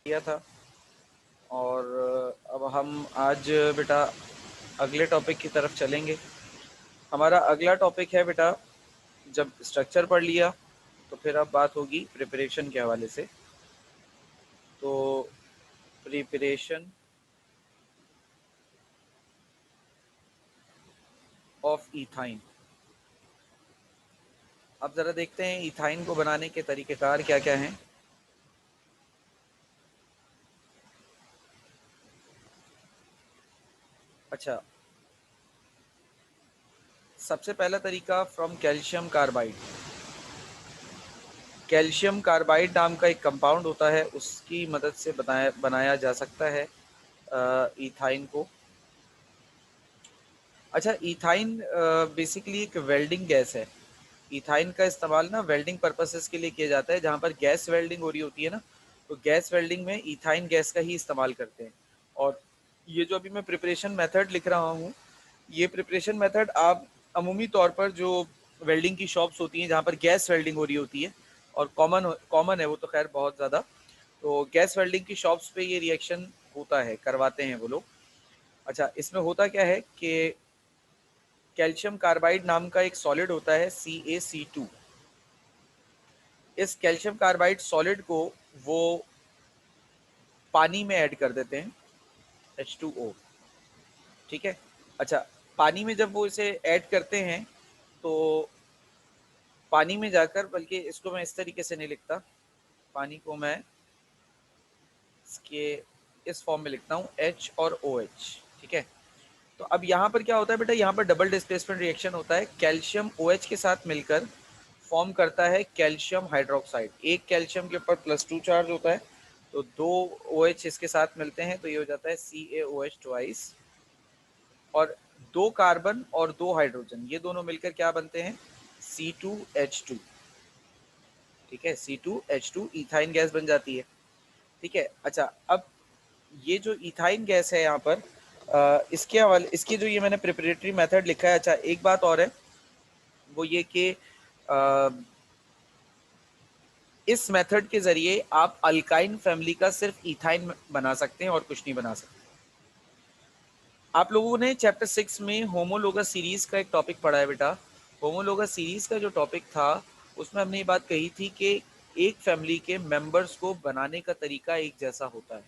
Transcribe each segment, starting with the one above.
किया था। और अब हम आज बेटा अगले टॉपिक की तरफ चलेंगे। हमारा अगला टॉपिक है बेटा, जब स्ट्रक्चर पढ़ लिया तो फिर अब बात होगी प्रिपरेशन के हवाले से। तो प्रिपरेशन ऑफ इथाइन। अब ज़रा देखते हैं इथाइन को बनाने के तरीक़ेकार क्या क्या हैं। अच्छा, सबसे पहला तरीका from calcium carbide. Calcium carbide नाम का एक कंपाउंड होता है, उसकी मदद से बनाया जा सकता है इथाइन को। अच्छा, इथाइन बेसिकली एक वेल्डिंग गैस है। इथाइन का इस्तेमाल ना वेल्डिंग पर्पसेस के लिए किया जाता है। जहाँ पर गैस वेल्डिंग हो रही होती है ना, तो गैस वेल्डिंग में इथाइन गैस का ही इस्तेमाल करते हैं। और ये जो अभी मैं प्रिपरेशन मेथड लिख रहा हूँ, ये प्रिपरेशन मेथड आप अमूमी तौर पर जो वेल्डिंग की शॉप्स होती हैं जहाँ पर गैस वेल्डिंग हो रही होती है, और कॉमन है वो तो खैर बहुत ज़्यादा, तो गैस वेल्डिंग की शॉप्स पे ये रिएक्शन होता है, करवाते हैं वो लोग। अच्छा, इसमें होता क्या है कि कैल्शियम कार्बाइड नाम का एक सॉलिड होता है CaC2। इस कैल्शियम कार्बाइड सॉलिड को वो पानी में ऐड कर देते हैं, H2O। ठीक है। अच्छा, पानी में जब वो इसे ऐड करते हैं तो पानी में जाकर, बल्कि इसको मैं इस तरीके से नहीं लिखता, पानी को मैं इसके इस फॉर्म में लिखता हूँ H और OH। ठीक है। तो अब यहाँ पर क्या होता है बेटा, यहाँ पर डबल डिस्प्लेसमेंट रिएक्शन होता है। कैल्शियम OH के साथ मिलकर फॉर्म करता है कैल्शियम हाइड्रोक्साइड। एक कैल्शियम के ऊपर +2 चार्ज होता है, तो 2 OH इसके साथ मिलते हैं तो ये हो जाता है CaOH ट्वाइस। और 2 कार्बन और 2 हाइड्रोजन, ये दोनों मिलकर क्या बनते हैं, C2H2। ठीक है, C2H2 इथाइन गैस बन जाती है। ठीक है। अच्छा, अब ये जो इथाइन गैस है यहाँ पर, इसके हवाले, इसकी जो ये मैंने प्रिपरेटरी मेथड लिखा है। अच्छा, एक बात और है, वो ये कि इस मेथड के ज़रिए आप अल्काइन फैमिली का सिर्फ इथाइन बना सकते हैं और कुछ नहीं बना सकते। आप लोगों ने चैप्टर 6 में होमोलोगस सीरीज़ का एक टॉपिक पढ़ा है बेटा। होमोलोगस सीरीज़ का जो टॉपिक था, उसमें हमने ये बात कही थी कि एक फैमिली के मेंबर्स को बनाने का तरीका एक जैसा होता है।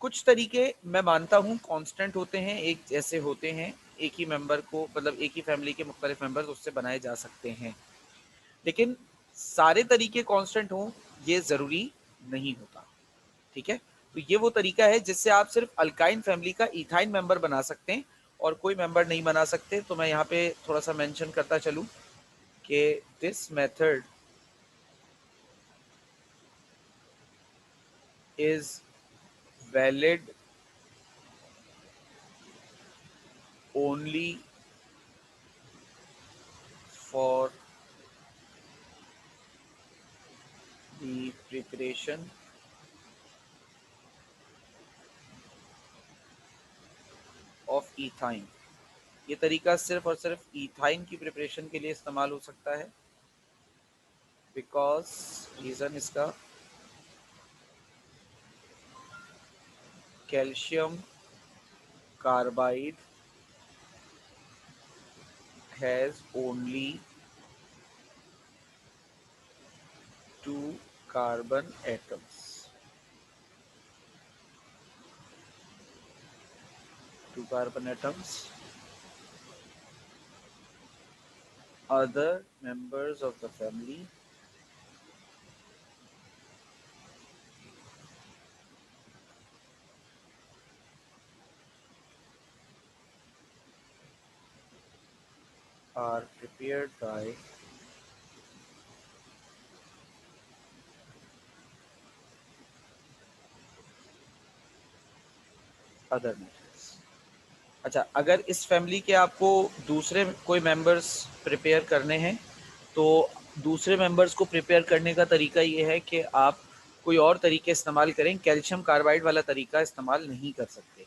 कुछ तरीके मैं मानता हूँ कांस्टेंट होते हैं, एक जैसे होते हैं, एक ही मेंबर को, मतलब एक ही फैमिली के मुख्तलिफ मेंबर्स उससे बनाए जा सकते हैं। लेकिन सारे तरीके कांस्टेंट हों, ये ज़रूरी नहीं होता। ठीक है। तो ये वो तरीका है जिससे आप सिर्फ अल्काइन फैमिली का इथाइन मेंबर बना सकते हैं और कोई मेंबर नहीं बना सकते। तो मैं यहाँ पे थोड़ा सा मेंशन करता चलूँ कि this method is valid only for the preparation of ethyne. ये तरीका सिर्फ और सिर्फ इथाइन की प्रिपरेशन के लिए इस्तेमाल हो सकता है, बिकॉज रीज़न इसका, calcium carbide has only 2 carbon atoms. 2 carbon atoms. Other members of the family are prepared by other methods. अच्छा, अगर इस फैमिली के आपको दूसरे कोई मेंबर्स प्रिपेयर करने हैं, तो दूसरे मेंबर्स को प्रिपेयर करने का तरीका ये है कि आप कोई और तरीके इस्तेमाल करें, कैल्शियम कार्बाइड वाला तरीका इस्तेमाल नहीं कर सकते।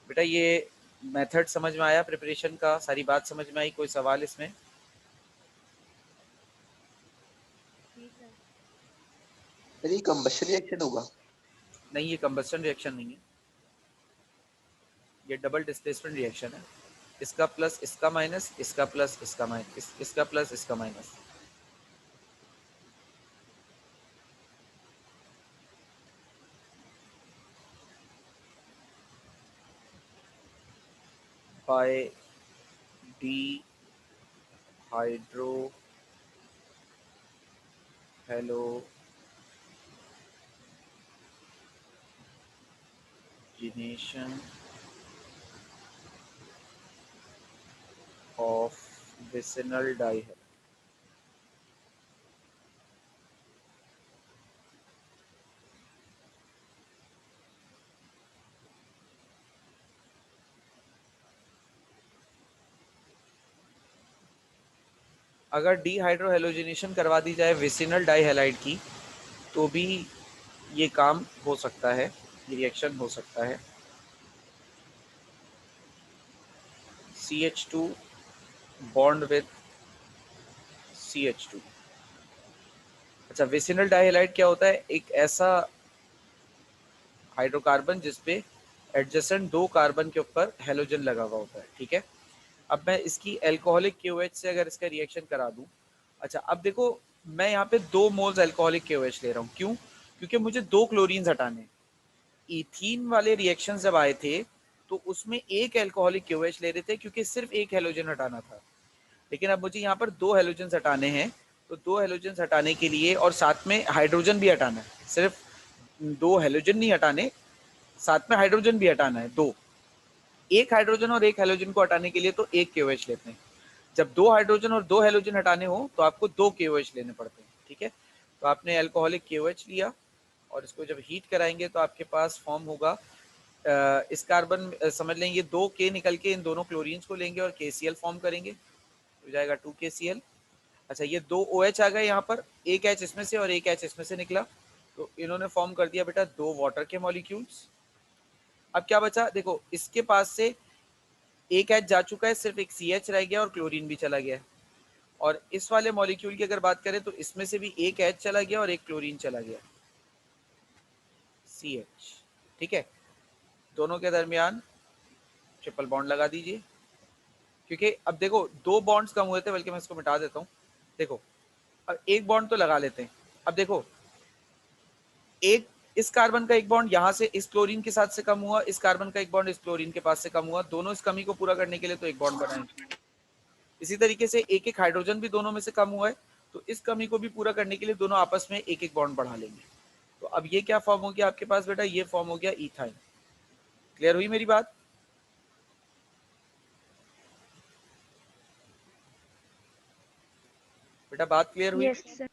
बेटा, ये मेथड समझ में आया प्रिपरेशन का? सारी बात समझ में आई? कोई सवाल इसमें? ये कंबशन रिएक्शन होगा? नहीं, ये कंबस्टन रिएक्शन नहीं है, ये डबल डिस्प्लेसमेंट रिएक्शन है। इसका प्लस इसका माइनस, इसका प्लस इसका माइनस, इसका प्लस इसका minus. By dehydrohalogenation of vicinal dihalide. अगर डीहाइड्रोहेलोजिनेशन करवा दी जाए विसिनल डाइहैलाइड की तो भी ये काम हो सकता है, ये रिएक्शन हो सकता है। CH2 bond with CH2। अच्छा, विसिनल डाइहैलाइड क्या होता है? एक ऐसा हाइड्रोकार्बन जिसपे एडजेसेंट दो कार्बन के ऊपर हेलोजन लगा हुआ होता है, ठीक है। अब मैं इसकी एल्कोहलिक KOH से अगर इसका रिएक्शन करा दूं, अच्छा अब देखो, मैं यहाँ पे 2 मोल्स एल्कोहलिक KOH ले रहा हूँ, क्यों? क्योंकि मुझे 2 क्लोरीन्स हटाने हैं। इथीन वाले रिएक्शन जब आए थे तो उसमें एक एल्कोहलिक KOH ले रहे थे क्योंकि सिर्फ एक हेलोजन हटाना था, लेकिन अब मुझे यहाँ पर 2 हेलोजन हटाने हैं। तो 2 हेलोजन हटाने के लिए और साथ में हाइड्रोजन भी हटाना है, सिर्फ 2 हेलोजन नहीं हटाने, साथ में हाइड्रोजन भी हटाना है, 2। एक हाइड्रोजन और एक हेलोजन को हटाने के लिए तो एक KOH लेते हैं। जब 2 हाइड्रोजन और 2 हेलोजन हटाने हो तो आपको 2 KOH लेने पड़ते हैं, ठीक है। तो आपने एल्कोहलिक KOH लिया और इसको जब हीट कराएंगे तो आपके पास फॉर्म होगा इस कार्बन, समझ लें ये 2 K निकल के इन दोनों क्लोरीन्स को लेंगे और KCl फॉर्म करेंगे, हो जाएगा 2KCl। अच्छा, ये 2 OH आ गए यहाँ पर, एक H इसमें से और एक H इसमें से निकला, तो इन्होंने फॉर्म कर दिया बेटा 2 वाटर के मॉलिक्यूल्स। अब क्या बचा? देखो, इसके पास से एक H जा चुका है, सिर्फ एक CH रह गया और क्लोरीन भी चला गया। और इस वाले मॉलिक्यूल की अगर बात करें तो इसमें से भी एक H चला गया और एक क्लोरीन चला गया, CH, ठीक है। दोनों के दरमियान ट्रिपल बॉन्ड लगा दीजिए, क्योंकि अब देखो 2 बॉन्ड्स कम हुए थे, बल्कि मैं इसको मिटा देता हूँ। देखो, अब एक बॉन्ड तो लगा लेते हैं। अब देखो, एक इस कार्बन का एक बॉन्ड यहाँ से इस क्लोरीन के साथ से कम हुआ, इस कार्बन का एक बॉन्ड इस क्लोरीन के पास से कम हुआ, दोनों इस कमी को पूरा करने के लिए तो एक बॉन्ड बनाएंगे। इसी तरीके से एक एक हाइड्रोजन भी दोनों में से कम हुआ है, तो इस कमी को भी पूरा करने के लिए दोनों आपस में एक एक बॉन्ड बढ़ा लेंगे। तो अब ये क्या फॉर्म हो गया आपके पास बेटा? ये फॉर्म हो गया इथाइन। क्लियर हुई मेरी बात? बेटा बात क्लियर हुई? Yes sir.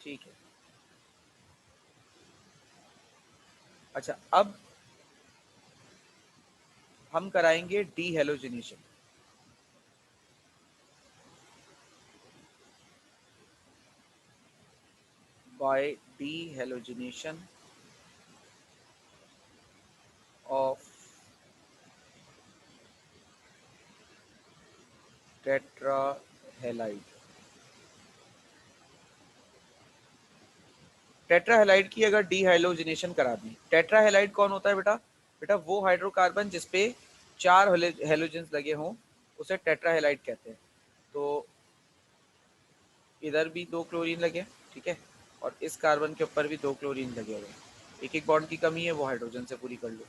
ठीक है। अच्छा, अब हम कराएंगे डीहेलोजिनेशन। Bye डीहेलोजिनेशन of टेट्राहेलाइड। टेट्राहेलाइड की अगर डीहाइलोजिनेशन करा दी, टेट्राहेलाइड कौन होता है बेटा? बेटा वो हाइड्रोकार्बन जिसपे 4 हेलोजेंस लगे हों उसे टेट्राहेलाइड कहते हैं। तो इधर भी 2 क्लोरीन लगे, ठीक है, और इस कार्बन के ऊपर भी 2 क्लोरीन लगे हुए, एक एक बॉन्ड की कमी है, वो हाइड्रोजन से पूरी कर लो।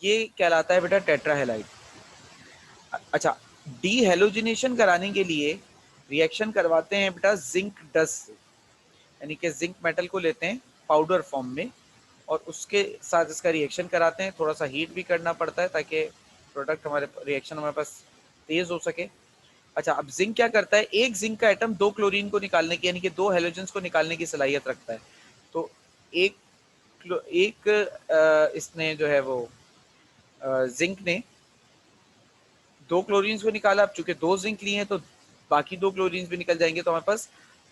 ये कहलाता है बेटा टेट्राहेलाइड। अच्छा, डीहेलोजिनेशन कराने के लिए रिएक्शन करवाते हैं बेटा जिंक डस्ट से, यानी कि जिंक मेटल को लेते हैं पाउडर फॉर्म में और उसके साथ इसका रिएक्शन कराते हैं। थोड़ा सा हीट भी करना पड़ता है ताकि प्रोडक्ट हमारे रिएक्शन हमारे पास तेज हो सके। अच्छा, अब जिंक क्या करता है? एक जिंक का एटम 2 क्लोरीन को निकालने की, यानी कि 2 हेलोजेंस को निकालने की सलाहियत रखता है। तो एक इसने जो है वो जिंक ने 2 क्लोरीन्स को निकाला। अब चूंकि 2 जिंक लिए हैं तो बाकी 2 क्लोरीन्स भी निकल जाएंगे, तो हमारे पास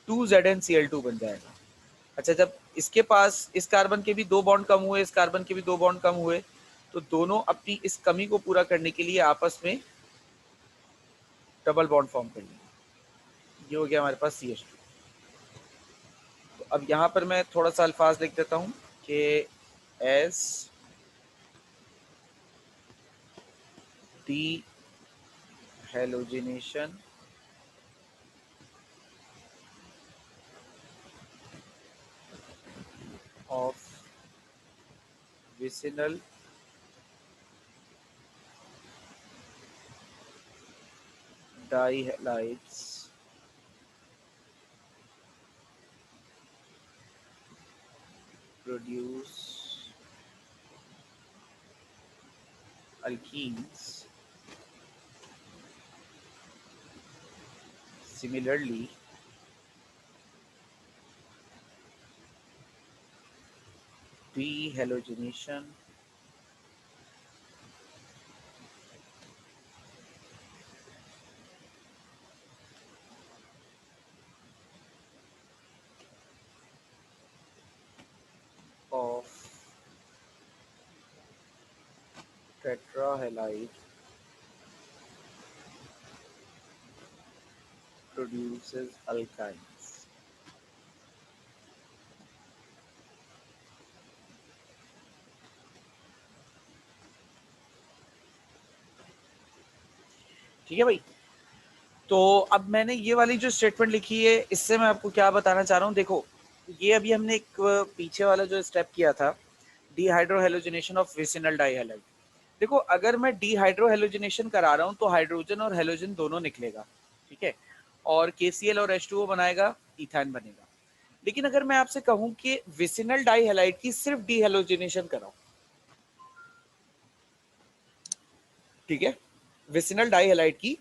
2ZnCl2 बन जाएगा। अच्छा, जब इसके पास इस कार्बन के भी 2 बॉन्ड कम हुए, इस कार्बन के भी 2 बॉन्ड कम हुए, तो दोनों अपनी इस कमी को पूरा करने के लिए आपस में डबल बॉन्ड फॉर्म कर लेंगे। ये हो गया हमारे पास CH2। अब यहाँ पर मैं थोड़ा सा अल्फाज लिख देता हूँ कि S D halogenation of vicinal dihalides produce alkenes. Similarly, dehalogenation of tetrahalide produces alkynes. ठीक है भाई। तो अब मैंने ये वाली जो स्टेटमेंट लिखी है, इससे मैं आपको क्या बताना चाह रहा हूँ, देखो ये अभी हमने एक पीछे वाला जो स्टेप किया था, डिहाइड्रोहेलोजिनेशन ऑफ विसिनल डाइहैलाइड। देखो अगर मैं डिहाइड्रोहेलोजिनेशन करा रहा हूँ तो हाइड्रोजन और हेलोजन दोनों निकलेगा, ठीक है, और KCl और H2O बनाएगा, इथाइन बनेगा। लेकिन अगर मैं आपसे कहूं कि विसिनल डाइहैलाइड की सिर्फ डिहेलोजिनेशन कराओ, ठीक है, विसिनल डाइहैलाइड की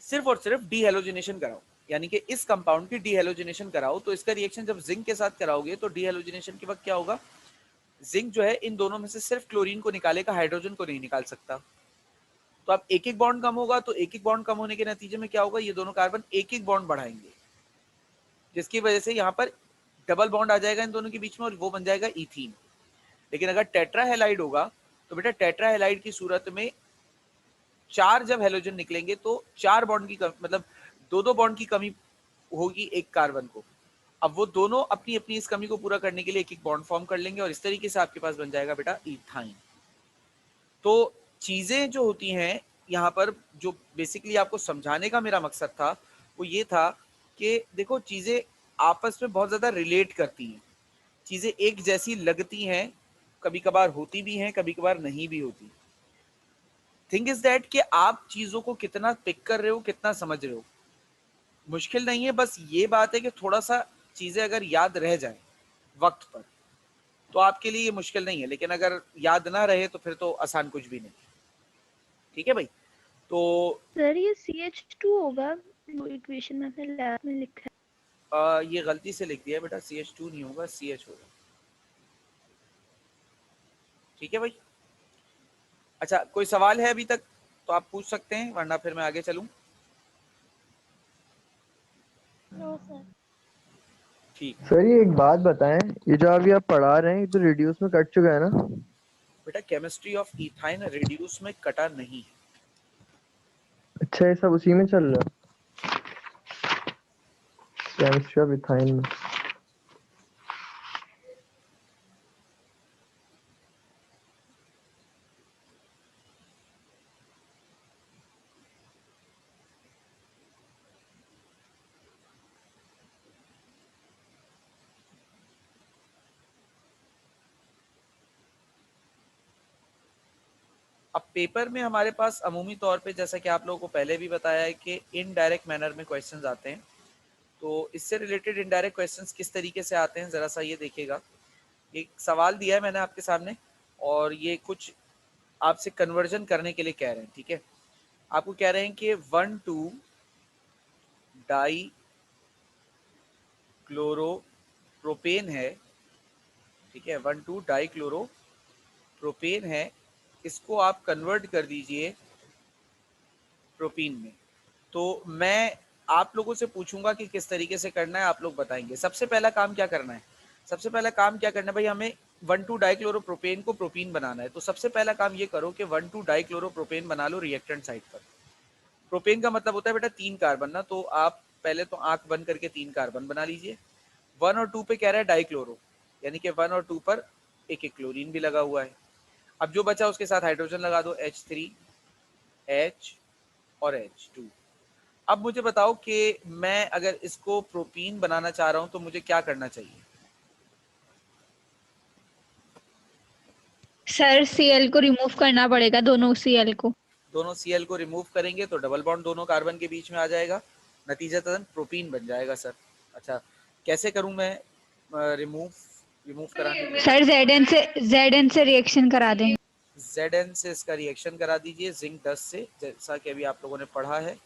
सिर्फ और सिर्फ डीहेलोजिनेशन कराओ, यानी कि इस कंपाउंड की डीहेलोजिनेशन कराओ, तो इसका रिएक्शन जब जिंक के साथ कराओगे तो डीहेलोजिनेशन के वक्त क्या होगा, जिंक जो है इन दोनों में से सिर्फ क्लोरीन को निकालेगा, हाइड्रोजन को नहीं निकाल सकता। तो अब एक एक बॉन्ड कम होगा, तो एक एक बॉन्ड कम होने के नतीजे में क्या होगा, ये दोनों कार्बन एक एक बॉन्ड बढ़ाएंगे, जिसकी वजह से यहाँ पर डबल बॉन्ड आ जाएगा इन दोनों के बीच में और वो बन जाएगा इथीन। लेकिन अगर टेट्राहेलाइड होगा तो बेटा टेट्राहेलाइड की सूरत में चार जब हेलोजन निकलेंगे तो चार बॉन्ड की मतलब दो दो बॉन्ड की कमी होगी एक कार्बन को। अब वो दोनों अपनी अपनी इस कमी को पूरा करने के लिए एक एक बॉन्ड फॉर्म कर लेंगे और इस तरीके से आपके पास बन जाएगा बेटा इथाइन। तो चीजें जो होती हैं यहाँ पर, जो बेसिकली आपको समझाने का मेरा मकसद था वो ये था कि देखो चीजें आपस में बहुत ज्यादा रिलेट करती हैं, चीजें एक जैसी लगती हैं, कभी कभार होती भी हैं, कभी कभार नहीं भी होती। थिंग इज दैट कि आप चीजों को कितना पिक कर रहे हो, कितना समझ रहे हो, मुश्किल नहीं है, बस ये बात है कि थोड़ा सा चीजें अगर याद रह जाए वक्त पर तो आपके लिए ये मुश्किल नहीं है, लेकिन अगर याद ना रहे तो फिर तो आसान कुछ भी नहीं। ठीक है भाई। तो सर ये CH2 होगा, वो इक्वेशन में आपने लैब में लिखा है। ये गलती से लिख दिया बेटा, CH2 नहीं होगा, CH होगा। ठीक है भाई। अच्छा कोई सवाल है अभी तक तो आप पूछ सकते हैं, वरना फिर मैं आगे चलूं। No sir. ठीक सर ये एक बात बताएं, ये जो अभी आप पढ़ा रहे हैं ये तो रिड्यूस में कट चुका है ना? बेटा केमिस्ट्री ऑफ इथाइन रिड्यूस में कटा नहीं है। अच्छा ये सब उसी में चल रहा है, केमिस्ट्री ऑफ इथाइन में। अब पेपर में हमारे पास अमूमी तौर पे, जैसा कि आप लोगों को पहले भी बताया है, कि इनडायरेक्ट मैनर में क्वेश्चंस आते हैं। तो इससे रिलेटेड इनडायरेक्ट क्वेश्चंस किस तरीके से आते हैं जरा सा ये देखिएगा। एक सवाल दिया है मैंने आपके सामने और ये कुछ आपसे कन्वर्जन करने के लिए कह रहे हैं, ठीक है। आपको कह रहे हैं कि 1,2 डाई क्लोरोप्रोपेन है, ठीक है, 1,2 डाई क्लोरोप्रोपेन है, इसको आप कन्वर्ट कर दीजिए प्रोपीन में। तो मैं आप लोगों से पूछूंगा कि किस तरीके से करना है, आप लोग बताएंगे। सबसे पहला काम क्या करना है, सबसे पहला काम क्या करना है भाई, हमें 1,2 डाइक्लोरोप्रोपेन को प्रोपीन बनाना है। तो सबसे पहला काम ये करो कि 1,2 डाइक्लोरोप्रोपेन बना लो रिएक्टेंट साइड पर। प्रोपेन का मतलब होता है बेटा 3 कार्बन ना, तो आप पहले तो आंख बंद करके 3 कार्बन बना लीजिए। 1 और 2 पे कह रहा है डाइक्लोरो, यानी कि 1 और 2 पर एक एक क्लोरीन भी लगा हुआ है। अब जो बचा उसके साथ हाइड्रोजन लगा दो, H3 H और H2। अब मुझे बताओ कि मैं अगर इसको प्रोपीन बनाना चाह रहा हूं तो मुझे क्या करना चाहिए? सर Cl को रिमूव करना पड़ेगा, दोनों Cl को। दोनों Cl को रिमूव करेंगे तो डबल बॉन्ड दोनों कार्बन के बीच में आ जाएगा, नतीजतन प्रोपीन बन जाएगा सर। अच्छा, कैसे करूं मैं रिमूव कराने के लिए? सर Zn से रिएक्शन करा देंगे। Zn से इसका रिएक्शन करा दीजिए जिंक 10 से, जैसा कि अभी आप लोगों ने पढ़ा है।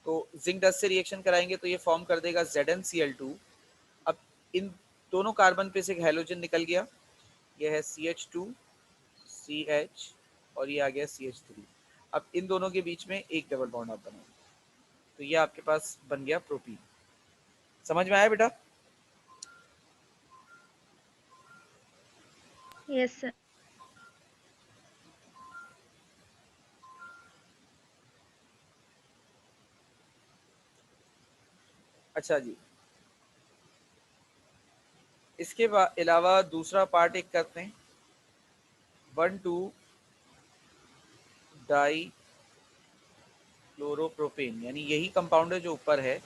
तो जिंक 10 से रिएक्शन कराएंगे तो ये फॉर्म कर देगा ZnCl2। अब इन दोनों कार्बन पे से एक हैलोजन निकल गया, ये है CH2 CH और ये आ गया CH3। अब इन दोनों के बीच में एक डबल बॉन्ड आप बनाओ तो ये आपके पास बन गया प्रोपीन। समझ में आया बेटा? Yes sir. अच्छा जी, इसके अलावा दूसरा पार्ट एक करते हैं, 1,2 डाई क्लोरोप्रोपेन, यानी यही कंपाउंड है जो ऊपर है,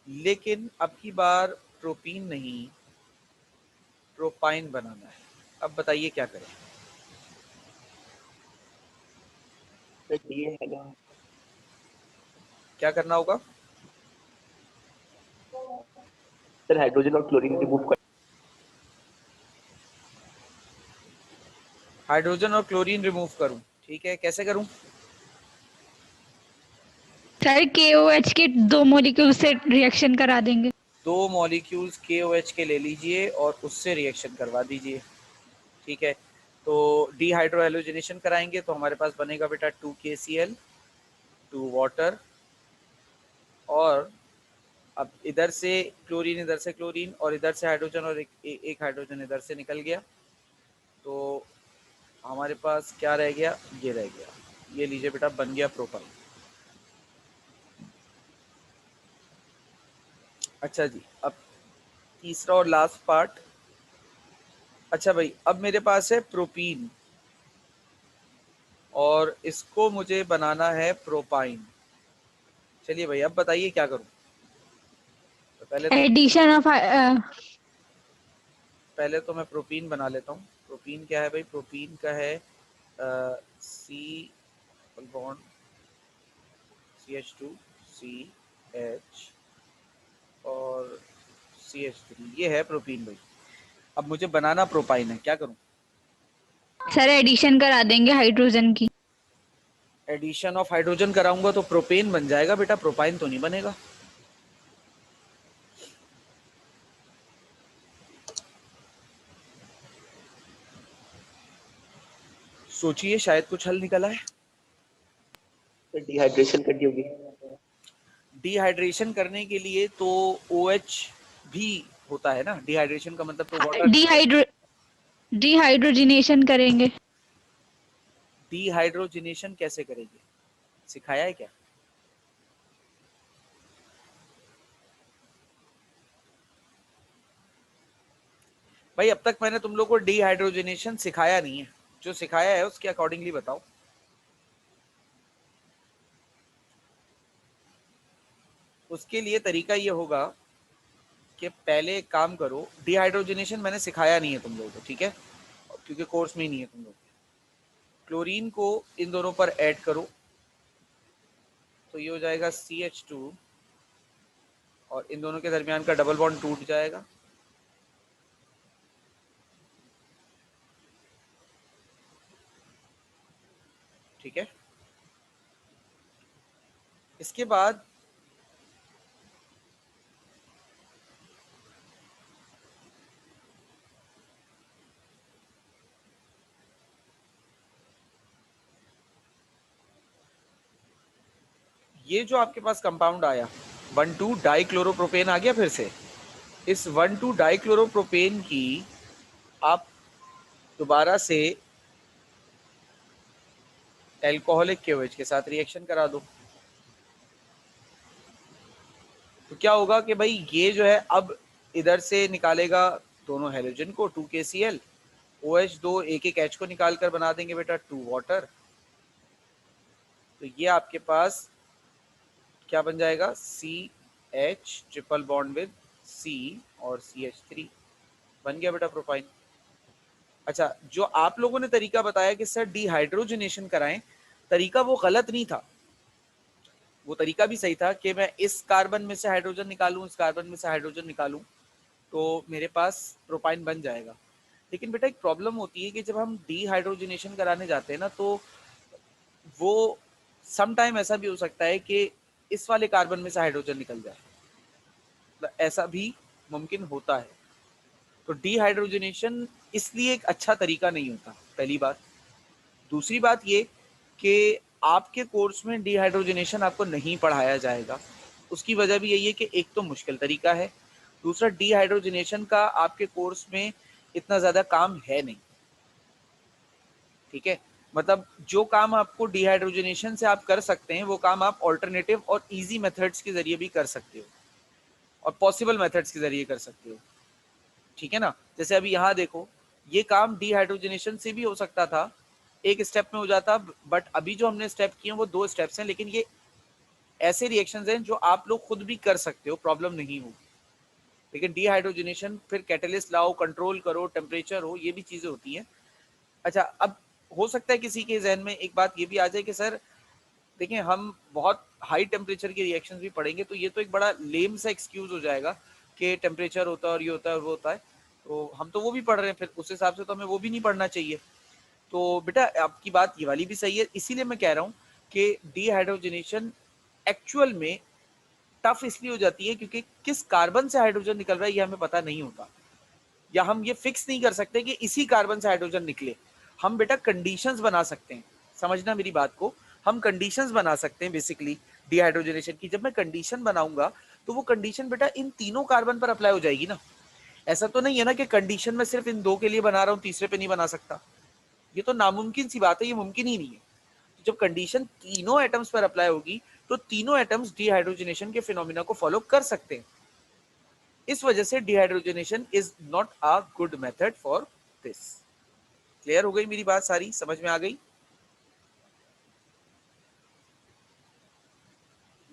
लेकिन अब की बार प्रोपीन नहीं प्रोपाइन बनाना है। अब बताइए क्या करें? क्या करना होगा? सर हाइड्रोजन और क्लोरीन रिमूव कर। हाइड्रोजन और क्लोरीन रिमूव करूं, ठीक है, कैसे करूं? सर KOH के 2 मॉलिक्यूल से रिएक्शन करा देंगे। 2 मॉलिक्यूल्स KOH के ले लीजिए और उससे रिएक्शन करवा दीजिए, ठीक है। तो डिहाइड्रो हैलोजिनेशन कराएंगे तो हमारे पास बनेगा बेटा 2KCl 2 वाटर, और अब इधर से क्लोरीन, इधर से क्लोरीन, और इधर से हाइड्रोजन, और एक हाइड्रोजन इधर से निकल गया। तो हमारे पास क्या रह गया? ये रह गया, ये लीजिए बेटा, बन गया प्रोपाइन। अच्छा जी, अब तीसरा और लास्ट पार्ट। अच्छा भाई, अब मेरे पास है प्रोपीन और इसको मुझे बनाना है प्रोपाइन। चलिए भाई, अब बताइए क्या करूं? तो एडिशन ऑफ पहले तो मैं प्रोपीन बना लेता हूँ। प्रोपीन क्या है भाई? प्रोपीन का है सी बॉन्ड CH2 CH और CH3, ये है प्रोपीन भाई। अब मुझे बनाना प्रोपाइन है, क्या करूं? सर एडिशन करा देंगे हाइड्रोजन की। एडिशन ऑफ हाइड्रोजन कराऊंगा तो प्रोपेन बन जाएगा बेटा, प्रोपाइन तो नहीं बनेगा। सोचिए, शायद कुछ हल निकला है। सर डिहाइड्रेशन करनी होगी। डिहाइड्रेशन करने के लिए तो OH भी होता है ना, डिहाइड्रेशन का मतलब तो वाटर। डिहाइड्रोजिनेशन करेंगे। डिहाइड्रोजिनेशन कैसे करेंगे, सिखाया है क्या? भाई अब तक मैंने तुम लोग को डिहाइड्रोजिनेशन सिखाया नहीं है, जो सिखाया है उसके अकॉर्डिंगली बताओ। उसके लिए तरीका ये होगा कि पहले एक काम करो, डिहाइड्रोजिनेशन मैंने सिखाया नहीं है तुम लोगों को, ठीक है, क्योंकि कोर्स में ही नहीं है तुम लोग। क्लोरीन को इन दोनों पर ऐड करो तो ये हो जाएगा CH2 और इन दोनों के दरमियान का डबल बॉन्ड टूट जाएगा। ठीक है, इसके बाद ये जो आपके पास कंपाउंड आया 1,2 डाइक्लोरोप्रोपेन आ गया फिर से। इस 1,2 डाइक्लोरोप्रोपेन की आप दोबारा से एल्कोहलिक KOH के साथ रिएक्शन करा दो। तो क्या होगा कि भाई ये जो है अब इधर से निकालेगा दोनों हेलोजन को 2KCl, OH2 एक H को निकाल कर बना देंगे बेटा 2 वाटर। तो ये आपके पास क्या बन जाएगा, CH triple bond with C और CH3 बन गया बेटा प्रोपाइन। अच्छा, जो आप लोगों ने तरीका बताया कि सर डिहाइड्रोजनेशन कराएं, तरीका वो गलत नहीं था, वो तरीका भी सही था कि मैं इस कार्बन में से हाइड्रोजन निकालूं, इस कार्बन में से हाइड्रोजन निकालूं, तो मेरे पास प्रोपाइन बन जाएगा। लेकिन बेटा एक प्रॉब्लम होती है कि जब हम डिहाइड्रोजनेशन कराने जाते हैं ना, तो वो सम टाइम ऐसा भी हो सकता है कि इस वाले कार्बन में से हाइड्रोजन निकल जाए, मतलब ऐसा भी मुमकिन होता है। तो डिहाइड्रोजनेशन इसलिए एक अच्छा तरीका नहीं होता, पहली बात। दूसरी बात ये कि आपके कोर्स में डिहाइड्रोजनेशन आपको नहीं पढ़ाया जाएगा, उसकी वजह भी यही है कि एक तो मुश्किल तरीका है, दूसरा डिहाइड्रोजनेशन का आपके कोर्स में इतना ज़्यादा काम है नहीं, ठीक है। मतलब जो काम आपको डिहाइड्रोजनेशन से आप कर सकते हैं, वो काम आप ऑल्टरनेटिव और इजी मेथड्स के जरिए भी कर सकते हो और पॉसिबल मेथड्स के जरिए कर सकते हो, ठीक है ना। जैसे अभी यहाँ देखो, ये काम डिहाइड्रोजनेशन से भी हो सकता था, एक स्टेप में हो जाता, बट अभी जो हमने स्टेप किए हैं वो 2 स्टेप्स हैं, लेकिन ये ऐसे रिएक्शंस हैं जो आप लोग खुद भी कर सकते हो, प्रॉब्लम नहीं होगी। लेकिन डिहाइड्रोजनेशन फिर कैटलिस्ट लाओ, कंट्रोल करो, टेम्परेचर हो, ये भी चीजें होती हैं। अच्छा, अब हो सकता है किसी के जहन में एक बात ये भी आ जाए कि सर देखिए, हम बहुत हाई टेम्परेचर के रिएक्शंस भी पढ़ेंगे, तो ये तो एक बड़ा लेम सा एक्सक्यूज हो जाएगा कि टेम्परेचर होता है और ये होता है और वो होता है, तो हम तो वो भी पढ़ रहे हैं, फिर उस हिसाब से तो हमें वो भी नहीं पढ़ना चाहिए। तो बेटा आपकी बात ये वाली भी सही है, इसीलिए मैं कह रहा हूँ कि डिहाइड्रोजनेशन एक्चुअल में टफ इसलिए हो जाती है क्योंकि किस कार्बन से हाइड्रोजन निकल रहा है ये हमें पता नहीं होता, या हम ये फिक्स नहीं कर सकते कि इसी कार्बन से हाइड्रोजन निकले। हम बेटा कंडीशंस बना सकते हैं, समझना मेरी बात को, हम कंडीशंस बना सकते हैं बेसिकली डिहाइड्रोजनेशन की। जब मैं कंडीशन बनाऊंगा तो वो कंडीशन बेटा इन तीनों कार्बन पर अप्लाई हो जाएगी ना। ऐसा तो नहीं है ना कि कंडीशन मैं सिर्फ इन 2 के लिए बना रहा हूँ, तीसरे पे नहीं बना सकता, ये तो नामुमकिन सी बात है, ये मुमकिन ही नहीं है। जब कंडीशन तीनों एटम्स पर अप्लाई होगी तो तीनों एटम्स डिहाइड्रोजनेशन के फिनोमिना को फॉलो कर सकते हैं। इस वजह से dehydrogenation is not a good method for this. Clear हो गई मेरी बात, सारी समझ में आ गई?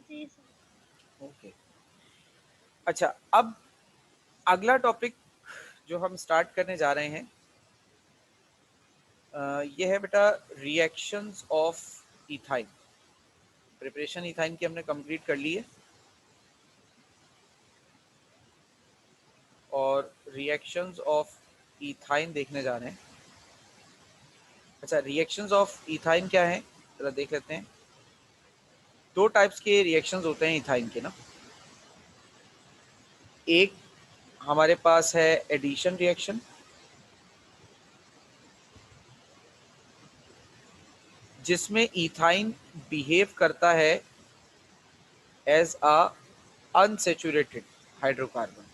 जी सर। ओके। अच्छा, अब अगला टॉपिक जो हम स्टार्ट करने जा रहे हैं ये है बेटा reactions of ethyne. Preparation ethyne की हमने कंप्लीट कर ली है और रिएक्शंस ऑफ इथाइन देखने जा रहे हैं। अच्छा, रिएक्शंस ऑफ इथाइन क्या है जरा देख लेते हैं। 2 टाइप्स के रिएक्शंस होते हैं इथाइन के ना। एक हमारे पास है एडिशन रिएक्शन, जिसमें इथाइन बिहेव करता है एज अ अनसैचुरेटेड हाइड्रोकार्बन,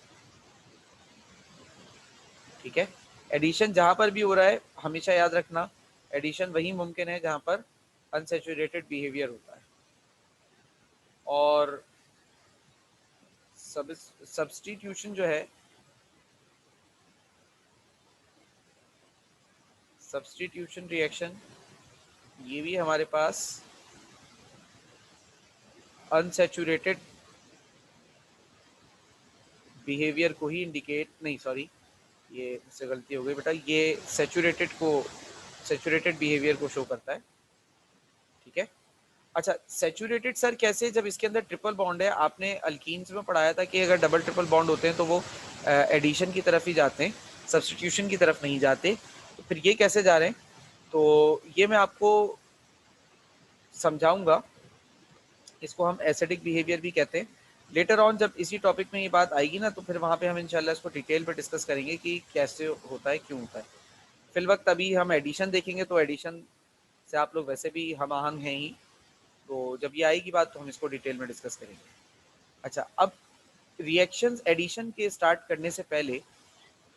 ठीक है। एडिशन जहां पर भी हो रहा है हमेशा याद रखना, एडिशन वही मुमकिन है जहां पर अनसैचुरेटेड बिहेवियर होता है। और सब्स्टिट्यूशन जो है, सब्स्टिट्यूशन रिएक्शन, ये भी हमारे पास अनसैचुरेटेड बिहेवियर को ही इंडिकेट, नहीं सॉरी ये मुझसे गलती हो गई बेटा, ये सैचुरेटेड बिहेवियर को शो करता है, ठीक है। अच्छा, सैचुरेटेड सर कैसे, जब इसके अंदर ट्रिपल बॉन्ड है। आपने अल्कीन्स में पढ़ाया था कि अगर डबल ट्रिपल बॉन्ड होते हैं तो वो एडिशन की तरफ ही जाते हैं, सब्स्टिट्यूशन की तरफ नहीं जाते। तो फिर ये कैसे जा रहे हैं, तो ये मैं आपको समझाऊंगा। इसको हम एसिडिक बिहेवियर भी कहते हैं। लेटर ऑन जब इसी टॉपिक में ये बात आएगी ना, तो फिर वहाँ पे हम इंशाल्लाह इसको डिटेल पे डिस्कस करेंगे कि कैसे होता है, क्यों होता है। फिल वक्त अभी हम एडिशन देखेंगे, तो एडिशन से आप लोग वैसे भी हम आहंग हैं ही, तो जब ये आएगी बात तो हम इसको डिटेल में डिस्कस करेंगे। अच्छा, अब रिएक्शंस एडिशन के स्टार्ट करने से पहले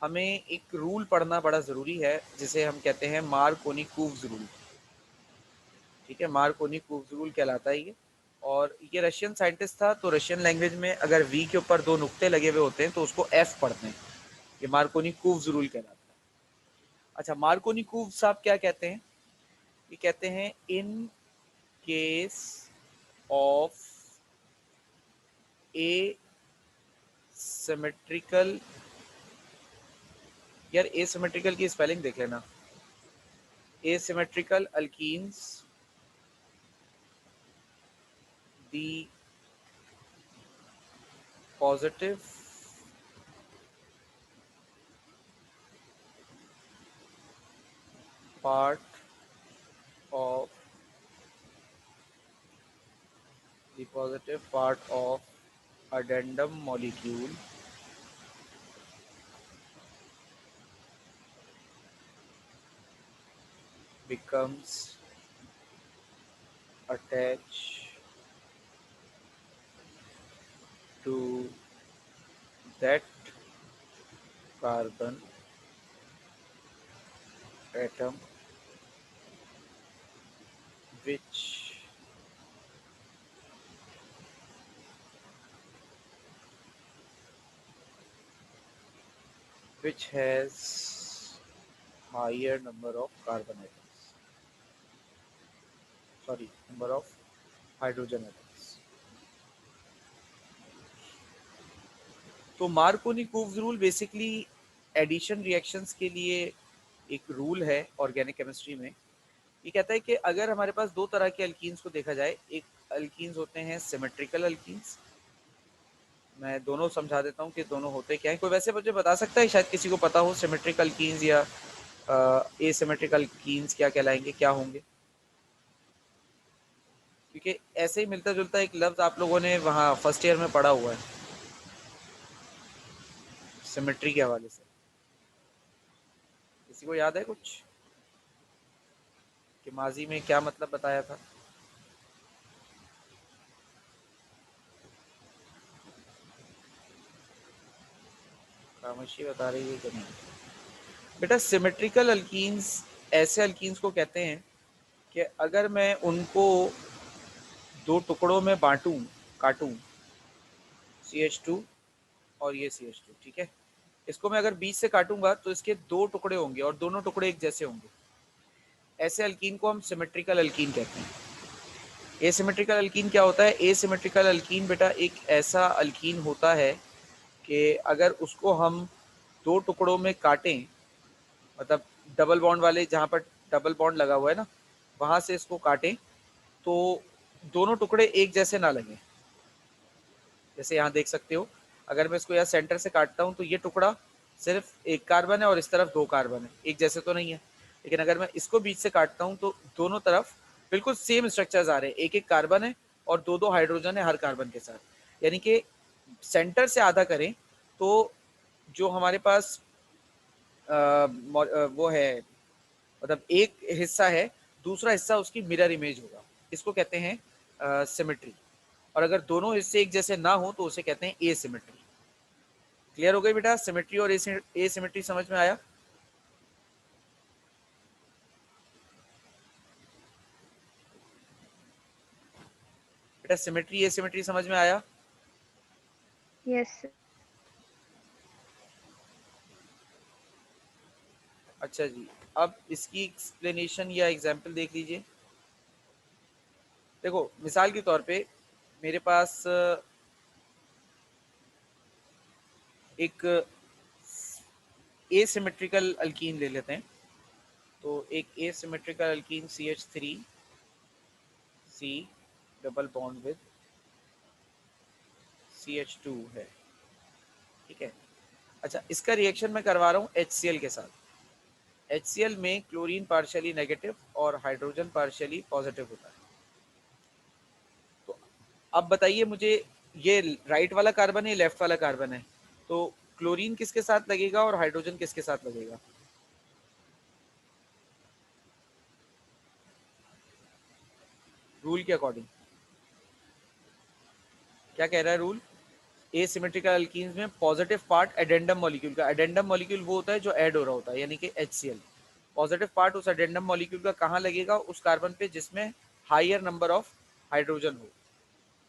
हमें एक रूल पढ़ना बड़ा ज़रूरी है, जिसे हम कहते हैं मार्कोनी-कूव्स रूल, ठीक है। मार्कोनी-कूव्स रूल कहलाता है ये, और ये रशियन साइंटिस्ट था, तो रशियन लैंग्वेज में अगर वी के ऊपर दो नुक्ते लगे हुए होते हैं तो उसको एफ पढ़ते हैं। ये मार्कोनी-कूव्स रूल कहलाता है। अच्छा, मार्कोनी-कूव्स आप क्या कहते हैं? ये कहते हैं in case of A symmetrical, यार एसिमेट्रिकल की स्पेलिंग देख लेना, asymmetrical alkenes the positive part of the positive part of addendum molecule becomes attached to that carbon atom which has higher number of carbon atoms, sorry, number of hydrogen atoms. तो Markovnikov's rule basically addition reactions के लिए एक rule है organic chemistry में। ये कहता है कि अगर हमारे पास दो तरह के अल्कीन्स को देखा जाए, एक अल्कीन्स होते हैं सिमेट्रिकल अल्कीन्स, मैं दोनों समझा देता हूँ कि दोनों होते क्या हैं। कोई वैसे मुझे बता सकता है, शायद किसी को पता हो, सिमेट्रिकल अल्कीन्स या एसिमेट्रिकल अल्कीन्स क्या कहलाएंगे, क्या होंगे? क्योंकि ऐसे ही मिलता जुलता एक लफ्ज आप लोगों ने वहाँ फर्स्ट ईयर में पढ़ा हुआ है सिमेट्री के हवाले से। किसी को याद है कुछ कि माजी में क्या मतलब बताया था? खामोशी बता रही है कि नहीं? बेटा, सिमेट्रिकल अल्कीन्स ऐसे अल्कीन्स को कहते हैं कि अगर मैं उनको दो टुकड़ों में बांटूं, काटूं, CH2 और ये CH2, ठीक है, इसको मैं अगर बीच से काटूंगा तो इसके दो टुकड़े होंगे और दोनों टुकड़े एक जैसे होंगे। ऐसे अल्कीन को हम सिमेट्रिकल अल्कीन कहते हैं। एसिमेट्रिकल अल्कीन क्या होता है? एसिमेट्रिकल अल्कीन बेटा एक ऐसा अल्कीन होता है कि अगर उसको हम दो टुकड़ों में काटें, मतलब डबल बॉन्ड वाले, जहाँ पर डबल बॉन्ड लगा हुआ है ना, वहाँ से इसको काटें तो दोनों टुकड़े एक जैसे ना लगें। जैसे यहाँ देख सकते हो, अगर मैं इसको यहाँ सेंटर से काटता हूँ तो ये टुकड़ा सिर्फ एक कार्बन है और इस तरफ दो कार्बन है, एक जैसे तो नहीं है। लेकिन अगर मैं इसको बीच से काटता हूँ तो दोनों तरफ बिल्कुल सेम स्ट्रक्चर्स आ रहे हैं, एक एक कार्बन है और दो दो हाइड्रोजन है हर कार्बन के साथ। यानी कि सेंटर से आधा करें तो जो हमारे पास वो है, मतलब एक हिस्सा है, दूसरा हिस्सा उसकी मिरर इमेज होगा, इसको कहते हैं सिमेट्री। और अगर दोनों हिस्से एक जैसे ना हो तो उसे कहते हैं एसिमेट्री। क्लियर हो गई बेटा? सिमेट्री और एसिमेट्री समझ में आया? बेटा सिमेट्री एसिमेट्री समझ में आया? यस। अच्छा जी, अब इसकी एक्सप्लेनेशन या एग्जाम्पल देख लीजिए। देखो, मिसाल के तौर पे मेरे पास एक एसिमेट्रिकल अल्कीन ले लेते हैं। तो एक asymmetrical alkyne CH3 C double bond with CH2 है, ठीक है। अच्छा, इसका रिएक्शन मैं करवा रहा हूँ HCl के साथ। HCl में क्लोरीन पार्शियली नेगेटिव और हाइड्रोजन पार्शियली पॉजिटिव होता है। तो अब बताइए मुझे, ये राइट वाला कार्बन है, लेफ्ट वाला कार्बन है, तो क्लोरीन किसके साथ लगेगा और हाइड्रोजन किसके साथ लगेगा? रूल के अकॉर्डिंग क्या कह रहा है रूल? एसिमेट्रिकल अल्कीन्स में पॉजिटिव पार्ट एडेंडम मॉलिक्यूल का, एडेंडम मॉलिक्यूल वो होता है जो ऐड हो रहा होता है, यानी कि HCl। पॉजिटिव पार्ट उस एडेंडम मॉलिक्यूल का कहाँ लगेगा? उस कार्बन पे जिसमें हायर नंबर ऑफ हाइड्रोजन हो।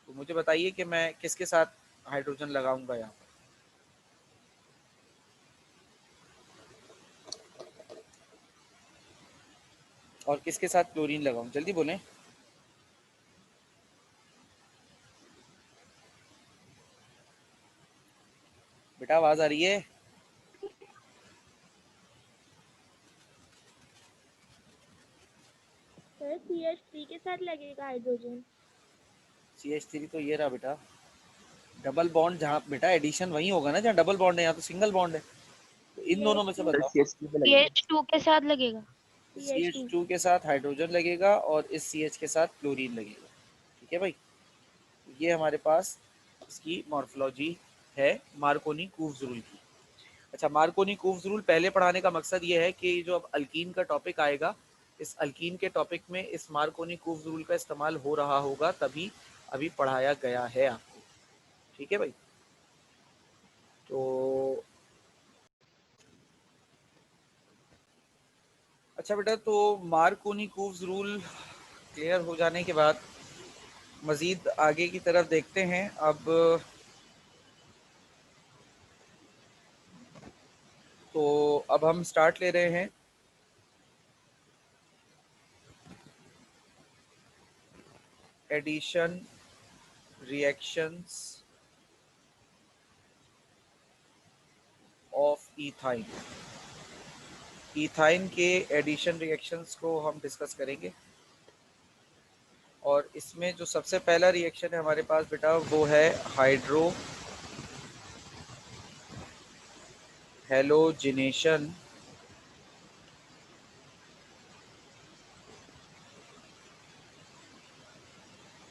तो मुझे बताइए कि मैं किसके साथ हाइड्रोजन लगाऊंगा यहाँ पर। और किसके साथ क्लोरीन लगाऊं, जल्दी बोलें। बेटा आवाज आ रही है? सर CH3 के साथ लगेगा हाइड्रोजन। CH3 तो ये रहा बेटा, डबल बॉन्ड जहाँ बेटा एडिशन वहीं होगा ना जहाँ डबल बॉन्ड है, यहाँ तो सिंगल बॉन्ड है, तो इन दोनों में से CH2 सर बताओ। CH3 पे लगेगा। CH2 के साथ लगेगा। CH2 CH2 के साथ हाइड्रोजन लगेगा और इस CH के साथ क्लोरीन लगेगा। ठीक है भाई, ये हमारे पास इसकी मॉर्फोलॉजी है मार्कोनी कूव्स रूल की। अच्छा, मार्कोनी कूव्स रूल पहले पढ़ाने का मकसद ये है कि जो अब अल्कीन का टॉपिक आएगा, इस अल्कीन के टॉपिक में इस मार्कोनी कूव्स रूल का इस्तेमाल हो रहा होगा, तभी अभी पढ़ाया गया है आपको। ठीक है भाई, तो अच्छा बेटा, तो मार्कोनी कूव्स रूल क्लियर हो जाने के बाद मज़ीद आगे की तरफ देखते हैं। अब हम स्टार्ट ले रहे हैं addition reactions of ethyne. Ethyne के एडिशन रिएक्शंस को हम डिस्कस करेंगे, और इसमें जो सबसे पहला रिएक्शन है हमारे पास बेटा, वो है hydro halogenation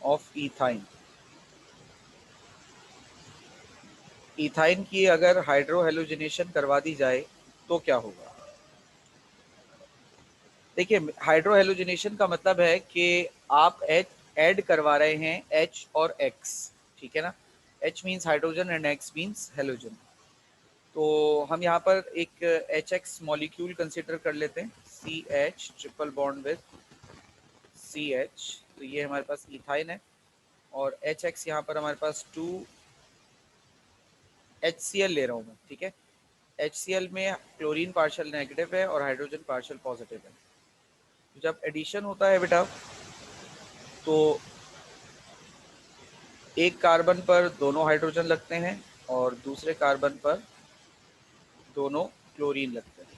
of ethyne. Ethyne की अगर हाइड्रो हैलोजिनेशन करवा दी जाए तो क्या होगा। देखिए, हाइड्रो हैलोजिनेशन का मतलब है कि आप ऐड करवा रहे हैं H और X, ठीक है ना। H means hydrogen and X means halogen. तो हम यहाँ पर एक HX मॉलिक्यूल कंसिडर कर लेते हैं, CH triple bond with CH। तो ये हमारे पास इथाइन है, और HX यहाँ पर हमारे पास 2 HCl ले रहा हूँ मैं, ठीक है। HCl में क्लोरीन पार्शियल नेगेटिव है और हाइड्रोजन पार्शियल पॉजिटिव है। जब एडिशन होता है बेटा, तो एक कार्बन पर दोनों हाइड्रोजन लगते हैं और दूसरे कार्बन पर दोनों क्लोरीन लगते हैं।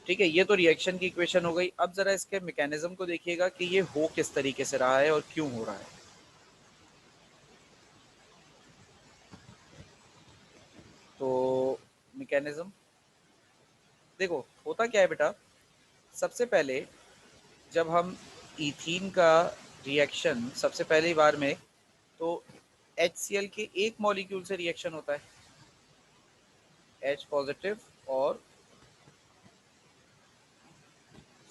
ठीक है, ये तो रिएक्शन की इक्वेशन हो गई। अब जरा इसके मैकेनिज्म को देखिएगा कि ये हो किस तरीके से रहा है और क्यों हो रहा है। तो मैकेनिज्म देखो, होता क्या है बेटा, सबसे पहले जब हम इथीन का रिएक्शन सबसे पहली बार में, तो HCl के एक मॉलिक्यूल से रिएक्शन होता है, H पॉजिटिव और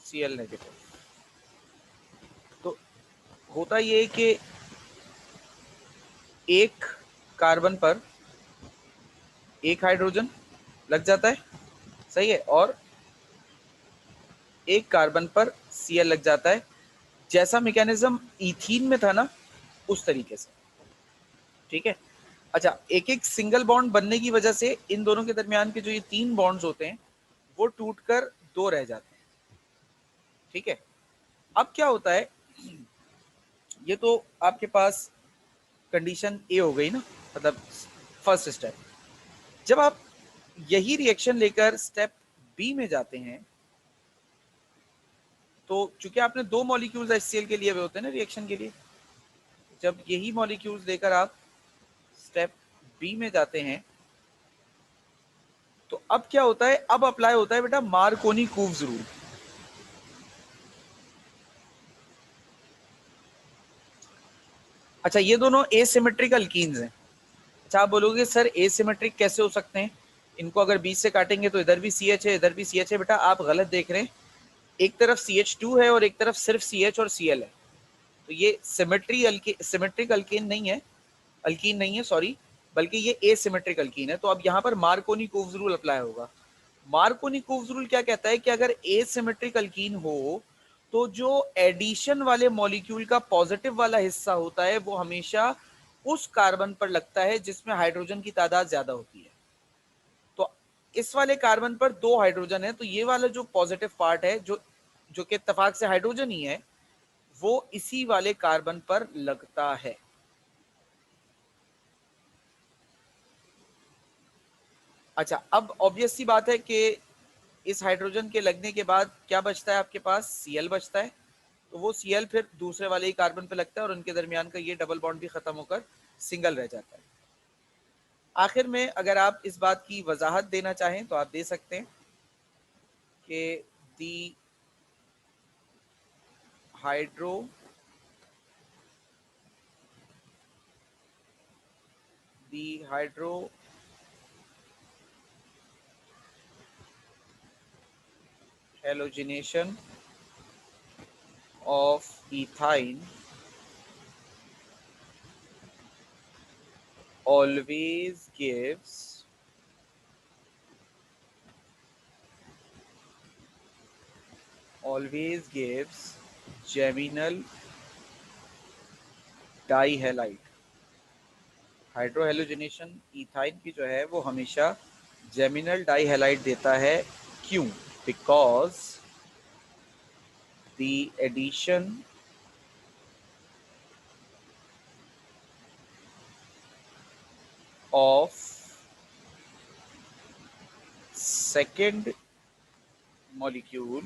Cl नेगेटिव। तो होता ये है कि एक कार्बन पर एक हाइड्रोजन लग जाता है, सही है, और एक कार्बन पर Cl लग जाता है। जैसा मैकेनिज्म इथीन में था ना, उस तरीके से। ठीक है। अच्छा, एक एक सिंगल बॉन्ड बनने की वजह से इन दोनों के दरमियान के जो ये 3 बॉन्ड्स होते हैं वो टूटकर 2 रह जाते हैं। ठीक है। अब क्या होता है, ये तो आपके पास कंडीशन ए हो गई ना, मतलब फर्स्ट स्टेप। जब आप यही रिएक्शन लेकर स्टेप बी में जाते हैं, तो चूंकि आपने 2 मॉलिक्यूल्स HCl के लिए हुए होते हैं ना रिएक्शन के लिए, जब यही मॉलिक्यूल्स लेकर आप स्टेप बी में जाते हैं, तो अब क्या होता है, अब अप्लाई होता है बेटा मार्कोनी कूव्स रूल। अच्छा, ये दोनों एसिमेट्रिक अल्कीन्स हैं। अच्छा, आप बोलोगे सर एसिमेट्रिक कैसे हो सकते हैं, इनको अगर बीच से काटेंगे तो इधर भी CH है इधर भी CH है। बेटा आप गलत देख रहे हैं, एक तरफ CH2 है और एक तरफ सिर्फ CH और Cl है। तो ये सिमेट्रिक अल्कीन नहीं है, सॉरी, बल्कि ये एसिमेट्रिक अल्कीन है। तो अब यहाँ पर मार्कोनी कूव्स रूल अप्लाई होगा। मार्कोनी कूव्स रूल क्या कहता है कि अगर एसिमेट्रिक अल्कीन हो तो जो एडिशन वाले मॉलिक्यूल का पॉजिटिव वाला हिस्सा होता है वो हमेशा उस कार्बन पर लगता है जिसमें हाइड्रोजन की तादाद ज्यादा होती है। तो इस वाले कार्बन पर 2 हाइड्रोजन है, तो ये वाला जो पॉजिटिव पार्ट है जो जो कि इत्तेफाक से हाइड्रोजन ही है, वो इसी वाले कार्बन पर लगता है। अच्छा, अब ऑब्वियस सी बात है कि इस हाइड्रोजन के लगने के बाद क्या बचता है आपके पास? Cl बचता है। तो वो Cl फिर दूसरे वाले ही कार्बन पे लगता है और उनके दरमियान का ये डबल बॉन्ड भी खत्म होकर सिंगल रह जाता है। आखिर में अगर आप इस बात की वजाहत देना चाहें तो आप दे सकते हैं कि the hydro halogenation of ethyne always gives geminal dihalide. Hydrohalogenation ethyne की जो है वो हमेशा जेमिनल डाइहैलाइड देता है। क्यों? Because the addition of second molecule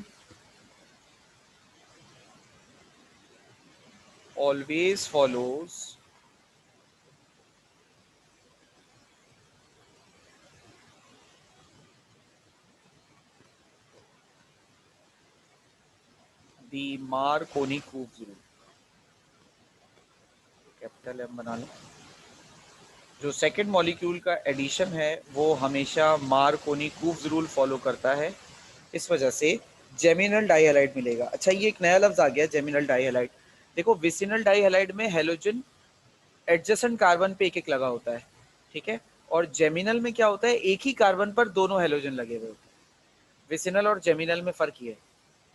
always follows the Marconi-Koob rule। Capital M बना लो। जो सेकेंड मॉलिक्यूल का एडिशन है वो हमेशा मार्कोनी-कूब्स रूल फॉलो करता है, इस वजह से जेमिनल डाइहैलाइड मिलेगा। अच्छा, ये एक नया लफ्ज आ गया, जेमिनल डाइहैलाइड। देखो, विसिनल डाइहैलाइड में हेलोजन एडजेसेंट कार्बन पे एक एक लगा होता है, ठीक है, और जेमिनल में क्या होता है, एक ही कार्बन पर दोनों हेलोजन लगे हुए होते हैं। विसिनल और जेमिनल में फर्क ये है,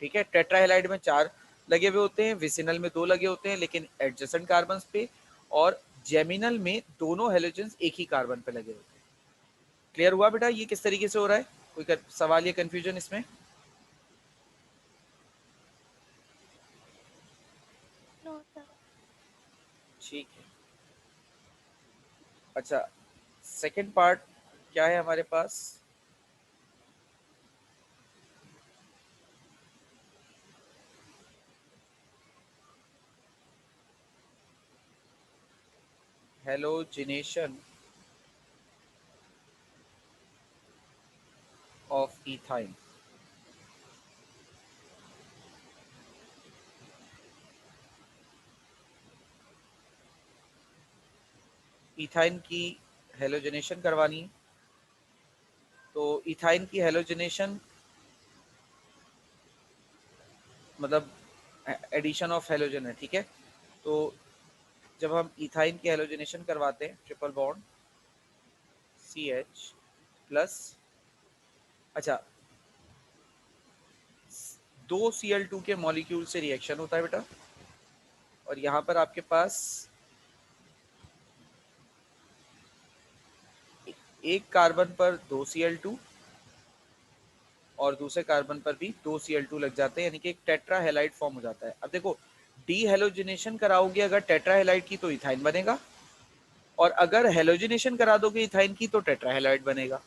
ठीक है। टेट्राहेलाइड में 4 लगे हुए होते हैं, विसिनल में 2 लगे होते हैं लेकिन एडजेसेंट कार्बन पे, और जेमिनल में दोनों हेलोजन्स एक ही कार्बन पे लगे होते हैं। क्लियर हुआ बेटा ये किस तरीके से हो रहा है? कोई सवाल या कंफ्यूजन इसमें? No sir. ठीक है। अच्छा, सेकंड पार्ट क्या है हमारे पास? Halogenation of ethyne. इथाइन की हेलोजिनेशन करवानी है, तो इथाइन की हेलोजिनेशन मतलब एडिशन ऑफ हेलोजन है, ठीक है। तो जब हम इथाइन की हेलोजिनेशन करवाते हैं, ट्रिपल बॉन्ड CH प्लस, अच्छा 2 Cl2 के मॉलिक्यूल से रिएक्शन होता है बेटा, और यहाँ पर आपके पास एक कार्बन पर 2 Cl2 और दूसरे कार्बन पर भी 2 Cl2 लग जाते हैं, यानी कि एक टेट्राहेलाइड फॉर्म हो जाता है। अब देखो, डीहेलोजिनेशन कराओगे अगर टेट्राहेलाइड की तो इथाइन बनेगा, और अगर हेलोजिनेशन करा दोगे इथाइन की तो टेट्राहेलाइड बनेगा।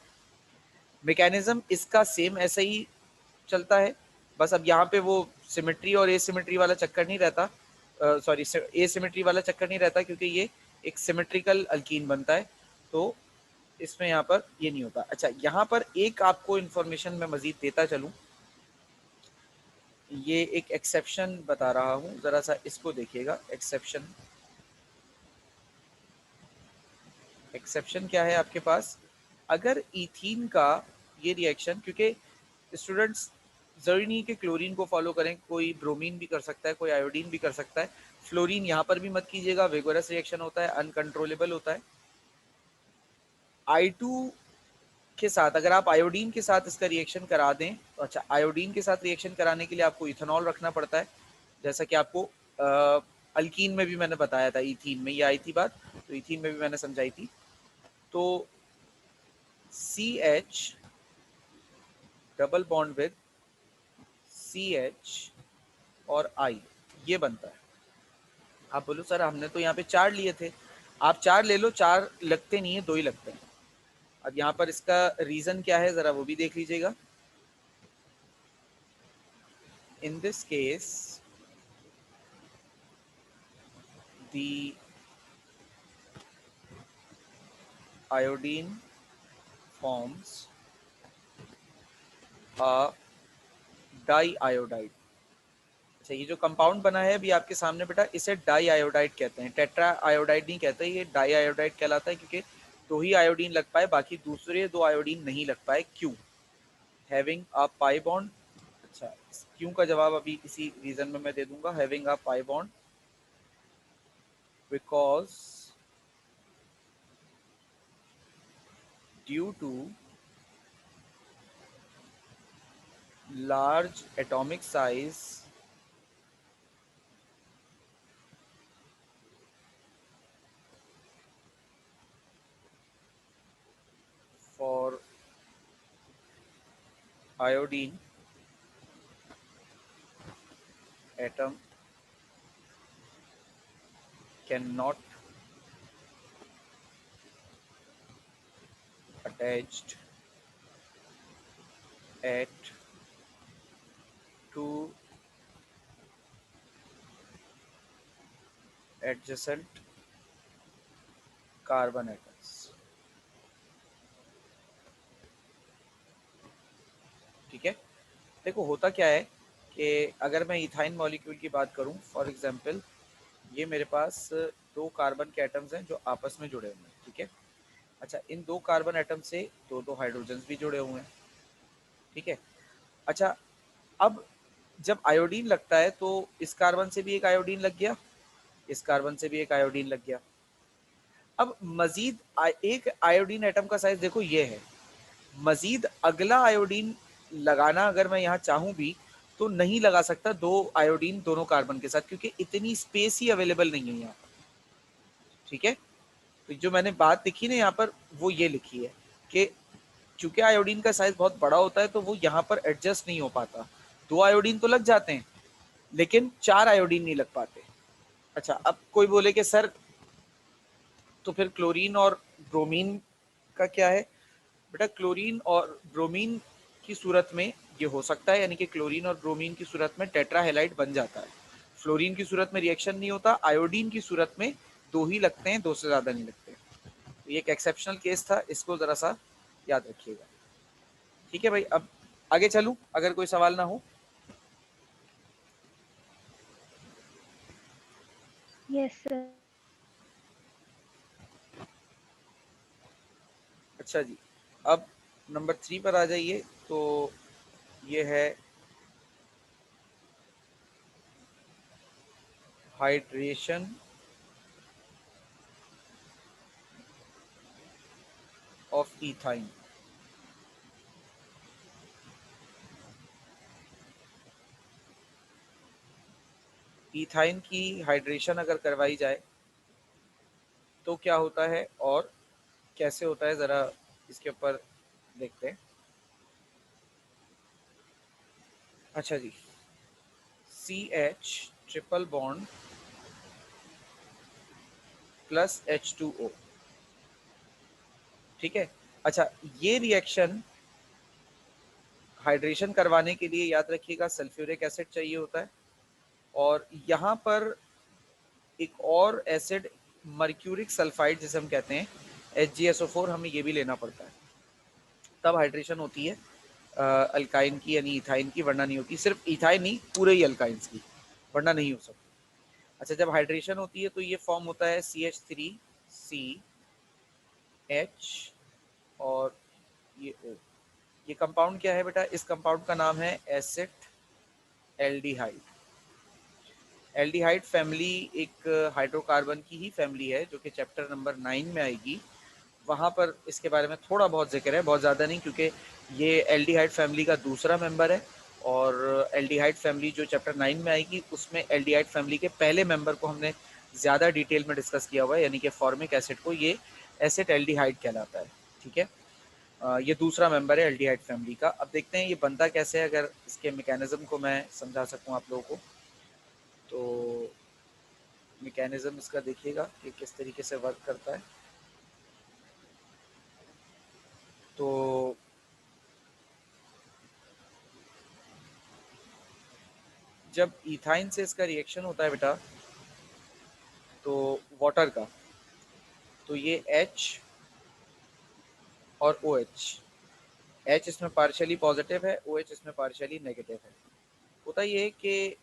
मैकेनिज्म इसका सेम ऐसा ही चलता है, बस अब यहाँ पे वो सिमेट्री और एसिमेट्री वाला चक्कर नहीं रहता, सॉरी एसिमेट्री वाला चक्कर नहीं रहता, क्योंकि ये एक सिमेट्रिकल अल्कीन बनता है, तो इसमें यहाँ पर ये नहीं होता। अच्छा, यहाँ पर एक आपको इन्फॉर्मेशन मैं मजीद देता चलूँ, ये एक एक्सेप्शन बता रहा हूँ, ज़रा सा इसको देखिएगा। एक्सेप्शन क्या है आपके पास? अगर इथीन का ये रिएक्शन, क्योंकि स्टूडेंट्स ज़रूरी नहीं कि क्लोरीन को फॉलो करें, कोई ब्रोमीन भी कर सकता है, कोई आयोडीन भी कर सकता है। फ्लोरीन यहाँ पर भी मत कीजिएगा, वेगोरस रिएक्शन होता है, अनकंट्रोलेबल होता है। I2 के साथ, अगर आप आयोडीन के साथ इसका रिएक्शन करा दें तो अच्छा, आयोडीन के साथ रिएक्शन कराने के लिए आपको इथेनॉल रखना पड़ता है, जैसा कि आपको अल्कीन में भी मैंने बताया था, इथीन में ये आई थी बात, तो इथीन में भी मैंने समझाई थी। तो CH double bond with CH और I ये बनता है। आप बोलो सर हमने तो यहाँ पे 4 लिए थे, आप 4 ले लो, 4 लगते नहीं है, 2 ही लगते हैं। अब यहाँ पर इसका रीजन क्या है जरा वो भी देख लीजिएगा। In this case the iodine forms a diiodide। अच्छा, ये जो कंपाउंड बना है अभी आपके सामने बेटा, इसे डाई आयोडाइड कहते हैं, टेट्रा आयोडाइड नहीं कहते, ये डाई आयोडाइड कहलाता है, क्योंकि 2 ही आयोडीन लग पाए, बाकी दूसरे 2 आयोडीन नहीं लग पाए। क्यों? Having a pi bond. अच्छा, क्यों का जवाब अभी इसी रीजन में मैं दे दूंगा, having a pi bond because due to large atomic size for iodine atom cannot attached at two adjacent carbon atoms। ठीक है, देखो होता क्या है कि अगर मैं इथाइन मॉलिक्यूल की बात करूं, फॉर एग्जांपल ये मेरे पास 2 कार्बन के एटम्स हैं जो आपस में जुड़े हुए हैं। ठीक है, अच्छा, इन 2 कार्बन एटम से 2 हाइड्रोजन्स भी जुड़े हुए हैं। ठीक है, अच्छा, अब जब आयोडीन लगता है तो इस कार्बन से भी एक आयोडीन लग गया, इस कार्बन से भी एक आयोडीन लग गया। अब मजीद एक आयोडीन एटम का साइज देखो ये है, मजीद अगला आयोडीन लगाना अगर मैं यहाँ चाहूँ भी तो नहीं लगा सकता 2 आयोडीन दोनों कार्बन के साथ, क्योंकि इतनी स्पेस ही अवेलेबल नहीं है यहाँ पर। ठीक है, तो जो मैंने बात लिखी ना यहाँ पर वो ये लिखी है कि चूंकि आयोडीन का साइज बहुत बड़ा होता है तो वो यहाँ पर एडजस्ट नहीं हो पाता। 2 आयोडीन तो लग जाते हैं लेकिन 4 आयोडीन नहीं लग पाते। अच्छा, अब कोई बोले कि सर तो फिर क्लोरीन और ब्रोमीन का क्या है? बेटा, क्लोरीन और ब्रोमीन की सूरत में ये हो सकता है, यानी कि क्लोरीन और ब्रोमीन की सूरत में टेट्राहेलाइड बन जाता है। फ्लोरीन की सूरत में रिएक्शन नहीं होता, आयोडीन की सूरत में 2 ही लगते हैं, 2 से ज्यादा नहीं लगते। तो ये एक एक्सेप्शनल केस था, इसको जरा सा याद रखिएगा। ठीक है भाई, अब आगे चलूं अगर कोई सवाल ना हो। Yes sir. अच्छा जी, अब नंबर 3 पर आ जाइए। तो ये है हाइड्रेशन ऑफ इथाइन। इथाइन की हाइड्रेशन अगर करवाई जाए तो क्या होता है और कैसे होता है, जरा इसके ऊपर देखते हैं। अच्छा जी, CH triple bond plus H2O। ठीक है, अच्छा, ये रिएक्शन हाइड्रेशन करवाने के लिए याद रखिएगा सल्फ्यूरिक एसिड चाहिए होता है, और यहाँ पर एक और एसिड मर्क्यूरिक सल्फाइड जिसे हम कहते हैं HgSO4, हमें ये भी लेना पड़ता है, तब हाइड्रेशन होती है अल्काइन की यानी इथाइन की, वरना नहीं होती। सिर्फ इथाइन नहीं, पूरे ही अल्काइंस की, वरना नहीं हो सकती। अच्छा, जब हाइड्रेशन होती है तो ये फॉर्म होता है CH3CH और ये O। ये कंपाउंड क्या है बेटा? इस कंपाउंड का नाम है एसिड एल्डिहाइड। एल्डिहाइड फैमिली एक हाइड्रोकार्बन की ही फैमिली है जो कि चैप्टर नंबर 9 में आएगी, वहाँ पर इसके बारे में थोड़ा बहुत जिक्र है, बहुत ज़्यादा नहीं, क्योंकि ये एल्डिहाइड फैमिली का दूसरा मेंबर है और एल्डिहाइड फैमिली जो चैप्टर 9 में आएगी उसमें एल्डिहाइड फैमिली के पहले मेंबर को हमने ज़्यादा डिटेल में डिस्कस किया हुआ है, यानी कि फॉर्मिक एसिड को ये एसिड एल्डिहाइड कहलाता है। ठीक है, ये दूसरा मेंबर है एल्डिहाइड फैमिली का। अब देखते हैं ये बनता कैसे है, अगर इसके मैकेनिज्म को मैं समझा सकूं आप लोगों को। तो मैकेनिज्म इसका देखिएगा कि किस तरीके से वर्क करता है। तो जब इथाइन से इसका रिएक्शन होता है बेटा, तो वाटर का, तो ये H और OH, H इसमें पार्शियली पॉजिटिव है, OH इसमें पार्शियली नेगेटिव है। होता ये है कि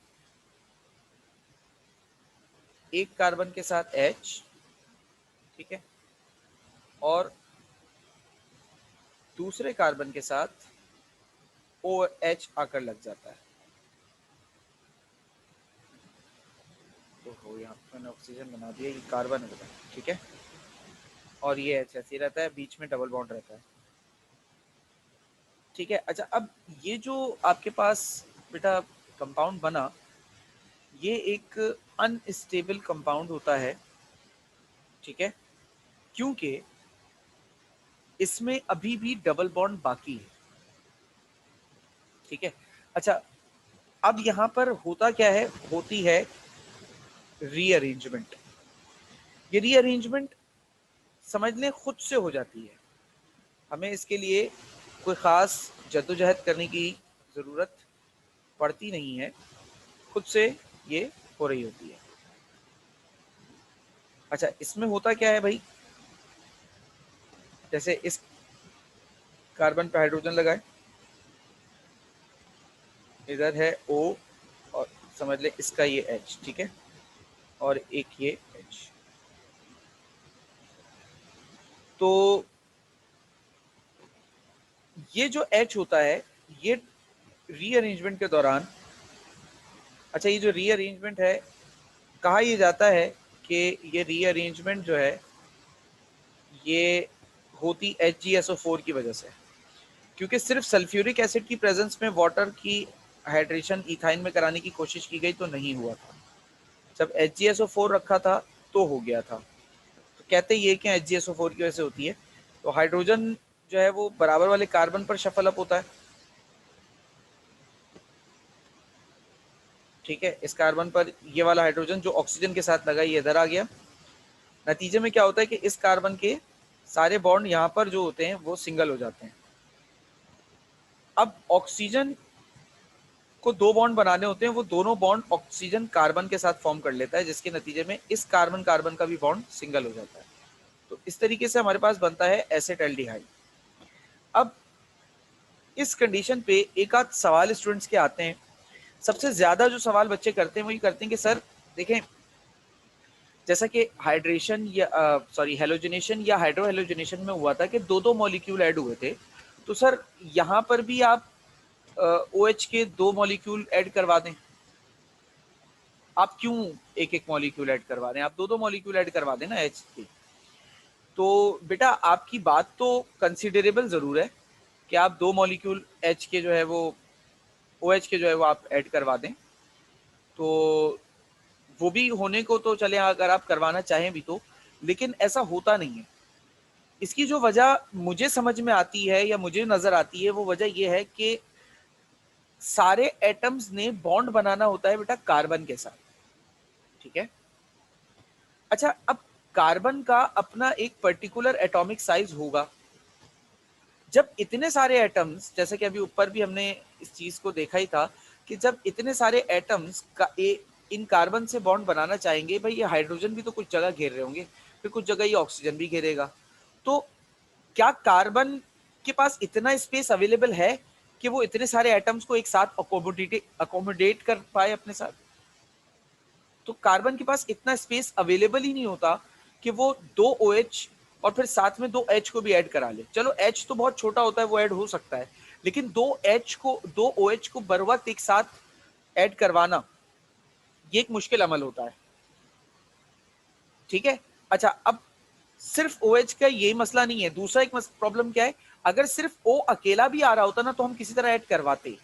एक कार्बन के साथ H, ठीक है, और दूसरे कार्बन के साथ OH आकर लग जाता है। तो हो यहाँ पे मैंने ऑक्सीजन बना दिया, ये कार्बन है बेटा, ठीक है, और ये H ऐसे ही रहता है, बीच में डबल बॉन्ड रहता है। ठीक है, अच्छा अब ये जो आपके पास बेटा कंपाउंड बना, ये एक अनस्टेबल कंपाउंड होता है। ठीक है, क्योंकि इसमें अभी भी डबल बॉन्ड बाकी है। ठीक है, अच्छा अब यहां पर होता क्या है, होती है रीअरेंजमेंट। ये रीअरेंजमेंट समझ लें खुद से हो जाती है, हमें इसके लिए कोई खास जद्दोजहद करने की जरूरत पड़ती नहीं है, खुद से ये हो रही होती है। अच्छा इसमें होता क्या है भाई, जैसे इस कार्बन पे हाइड्रोजन लगाए, इधर है O और समझ ले इसका ये H, ठीक है, और एक ये H। तो ये जो H होता है ये रीअरेंजमेंट के दौरान, अच्छा ये जो रीअरेंजमेंट है, कहा यह जाता है कि ये रीअरेंजमेंट जो है ये होती HgSO4 की वजह से, क्योंकि सिर्फ सल्फ्यूरिक एसिड की प्रेजेंस में वाटर की हाइड्रेशन इथाइन में कराने की कोशिश की गई तो नहीं हुआ था, जब HgSO4 रखा था तो हो गया था। तो कहते ये कि HgSO4 की वजह से होती है। तो हाइड्रोजन जो है वो बराबर वाले कार्बन पर शफल अप होता है। ठीक है, इस कार्बन पर ये वाला हाइड्रोजन जो ऑक्सीजन के साथ लगा ये इधर आ गया। नतीजे में क्या होता है कि इस कार्बन के सारे बॉन्ड यहाँ पर जो होते हैं वो सिंगल हो जाते हैं। अब ऑक्सीजन को दो बॉन्ड बनाने होते हैं, वो दोनों बॉन्ड ऑक्सीजन कार्बन के साथ फॉर्म कर लेता है, जिसके नतीजे में इस कार्बन कार्बन का भी बॉन्ड सिंगल हो जाता है। तो इस तरीके से हमारे पास बनता है एसिटाल्डिहाइड। अब इस कंडीशन पे एक आध सवाल स्टूडेंट्स के आते हैं। सबसे ज्यादा जो सवाल बच्चे करते हैं वही करते हैं कि सर देखें, जैसा कि हाइड्रेशन या हेलोजिनेशन या हाइड्रो हेलोजिनेशन में हुआ था कि दो दो मॉलिक्यूल ऐड हुए थे, तो सर यहाँ पर भी आप OH के दो मॉलिक्यूल ऐड करवा दें, आप क्यों एक एक मॉलिक्यूल ऐड करवा दें, आप दो दो मॉलिक्यूल ऐड करवा दें ना H के। तो बेटा आपकी बात तो कंसिडरेबल जरूर है कि आप दो मॉलिक्यूल H के जो है वो OH के जो है वो आप ऐड करवा दें, तो वो भी होने को तो चले अगर आप करवाना चाहें भी तो, लेकिन ऐसा होता नहीं है। इसकी जो वजह मुझे समझ में आती है या मुझे नजर आती है वो वजह ये है कि सारे एटम्स ने बॉन्ड बनाना होता है बेटा कार्बन के साथ। ठीक है, अच्छा अब कार्बन का अपना एक पर्टिकुलर एटॉमिक साइज होगा। जब इतने सारे एटम्स, जैसे कि अभी ऊपर भी हमने इस चीज को देखा ही था कि जब इतने सारे एटम्स का इन कार्बन से बॉन्ड बनाना चाहेंगे, भाई ये हाइड्रोजन भी तो कुछ जगह घेर रहे होंगे, फिर कुछ जगह ये ऑक्सीजन भी घेरेगा। तो क्या कार्बन के पास इतना स्पेस अवेलेबल है कि वो इतने सारे एटम्स को एक साथ अकोमोडेट कर पाए अपने साथ? तो कार्बन के पास इतना स्पेस अवेलेबल ही नहीं होता कि वो दो OH और फिर साथ में दो H को भी ऐड करा ले। चलो H तो बहुत छोटा होता है, वो ऐड हो सकता है, लेकिन दो OH को बर वक्त एक साथ ऐड करवाना ये एक मुश्किल अमल होता है। ठीक है, अच्छा अब सिर्फ OH का ये मसला नहीं है। दूसरा एक प्रॉब्लम क्या है, अगर सिर्फ O अकेला भी आ रहा होता ना तो हम किसी तरह ऐड करवाते,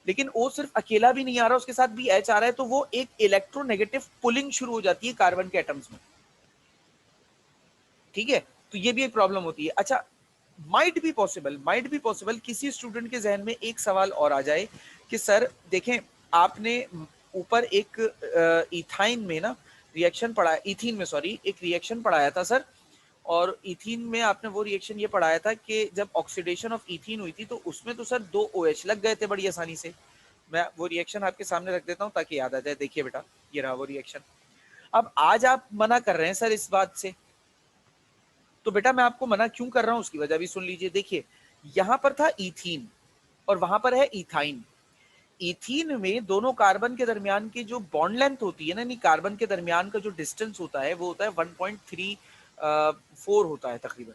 लेकिन O सिर्फ अकेला भी नहीं आ रहा, उसके साथ भी H आ रहा है, तो वो एक इलेक्ट्रोनेगेटिव पुलिंग शुरू हो जाती है कार्बन के एटम्स में। ठीक है, तो ये भी एक प्रॉब्लम होती है। अच्छा, माइट बी पॉसिबल किसी स्टूडेंट के जहन में एक सवाल और आ जाए कि सर देखें, आपने ऊपर एक इथाइन में ना रिएक्शन पढ़ाया, इथीन में सॉरी, एक रिएक्शन पढ़ाया था सर, और इथीन में आपने वो रिएक्शन ये पढ़ाया था कि जब ऑक्सीडेशन ऑफ इथीन हुई थी तो उसमें तो सर 2 OH लग गए थे बड़ी आसानी से। मैं वो रिएक्शन आपके सामने रख देता हूँ ताकि याद आ जाए। देखिए बेटा, ये रहा वो रिएक्शन। अब आज आप मना कर रहे हैं सर इस बात से, तो बेटा मैं आपको मना क्यों कर रहा हूं उसकी वजह भी सुन लीजिए। देखिए, यहां पर था इथीन और वहां पर है इथाइन। इथीन में दोनों कार्बन के दरमियान की जो बॉन्ड लेंथ होती है ना, यानी कार्बन के दरमियान का जो डिस्टेंस होता है वो होता है 1.34 होता है तकरीबन,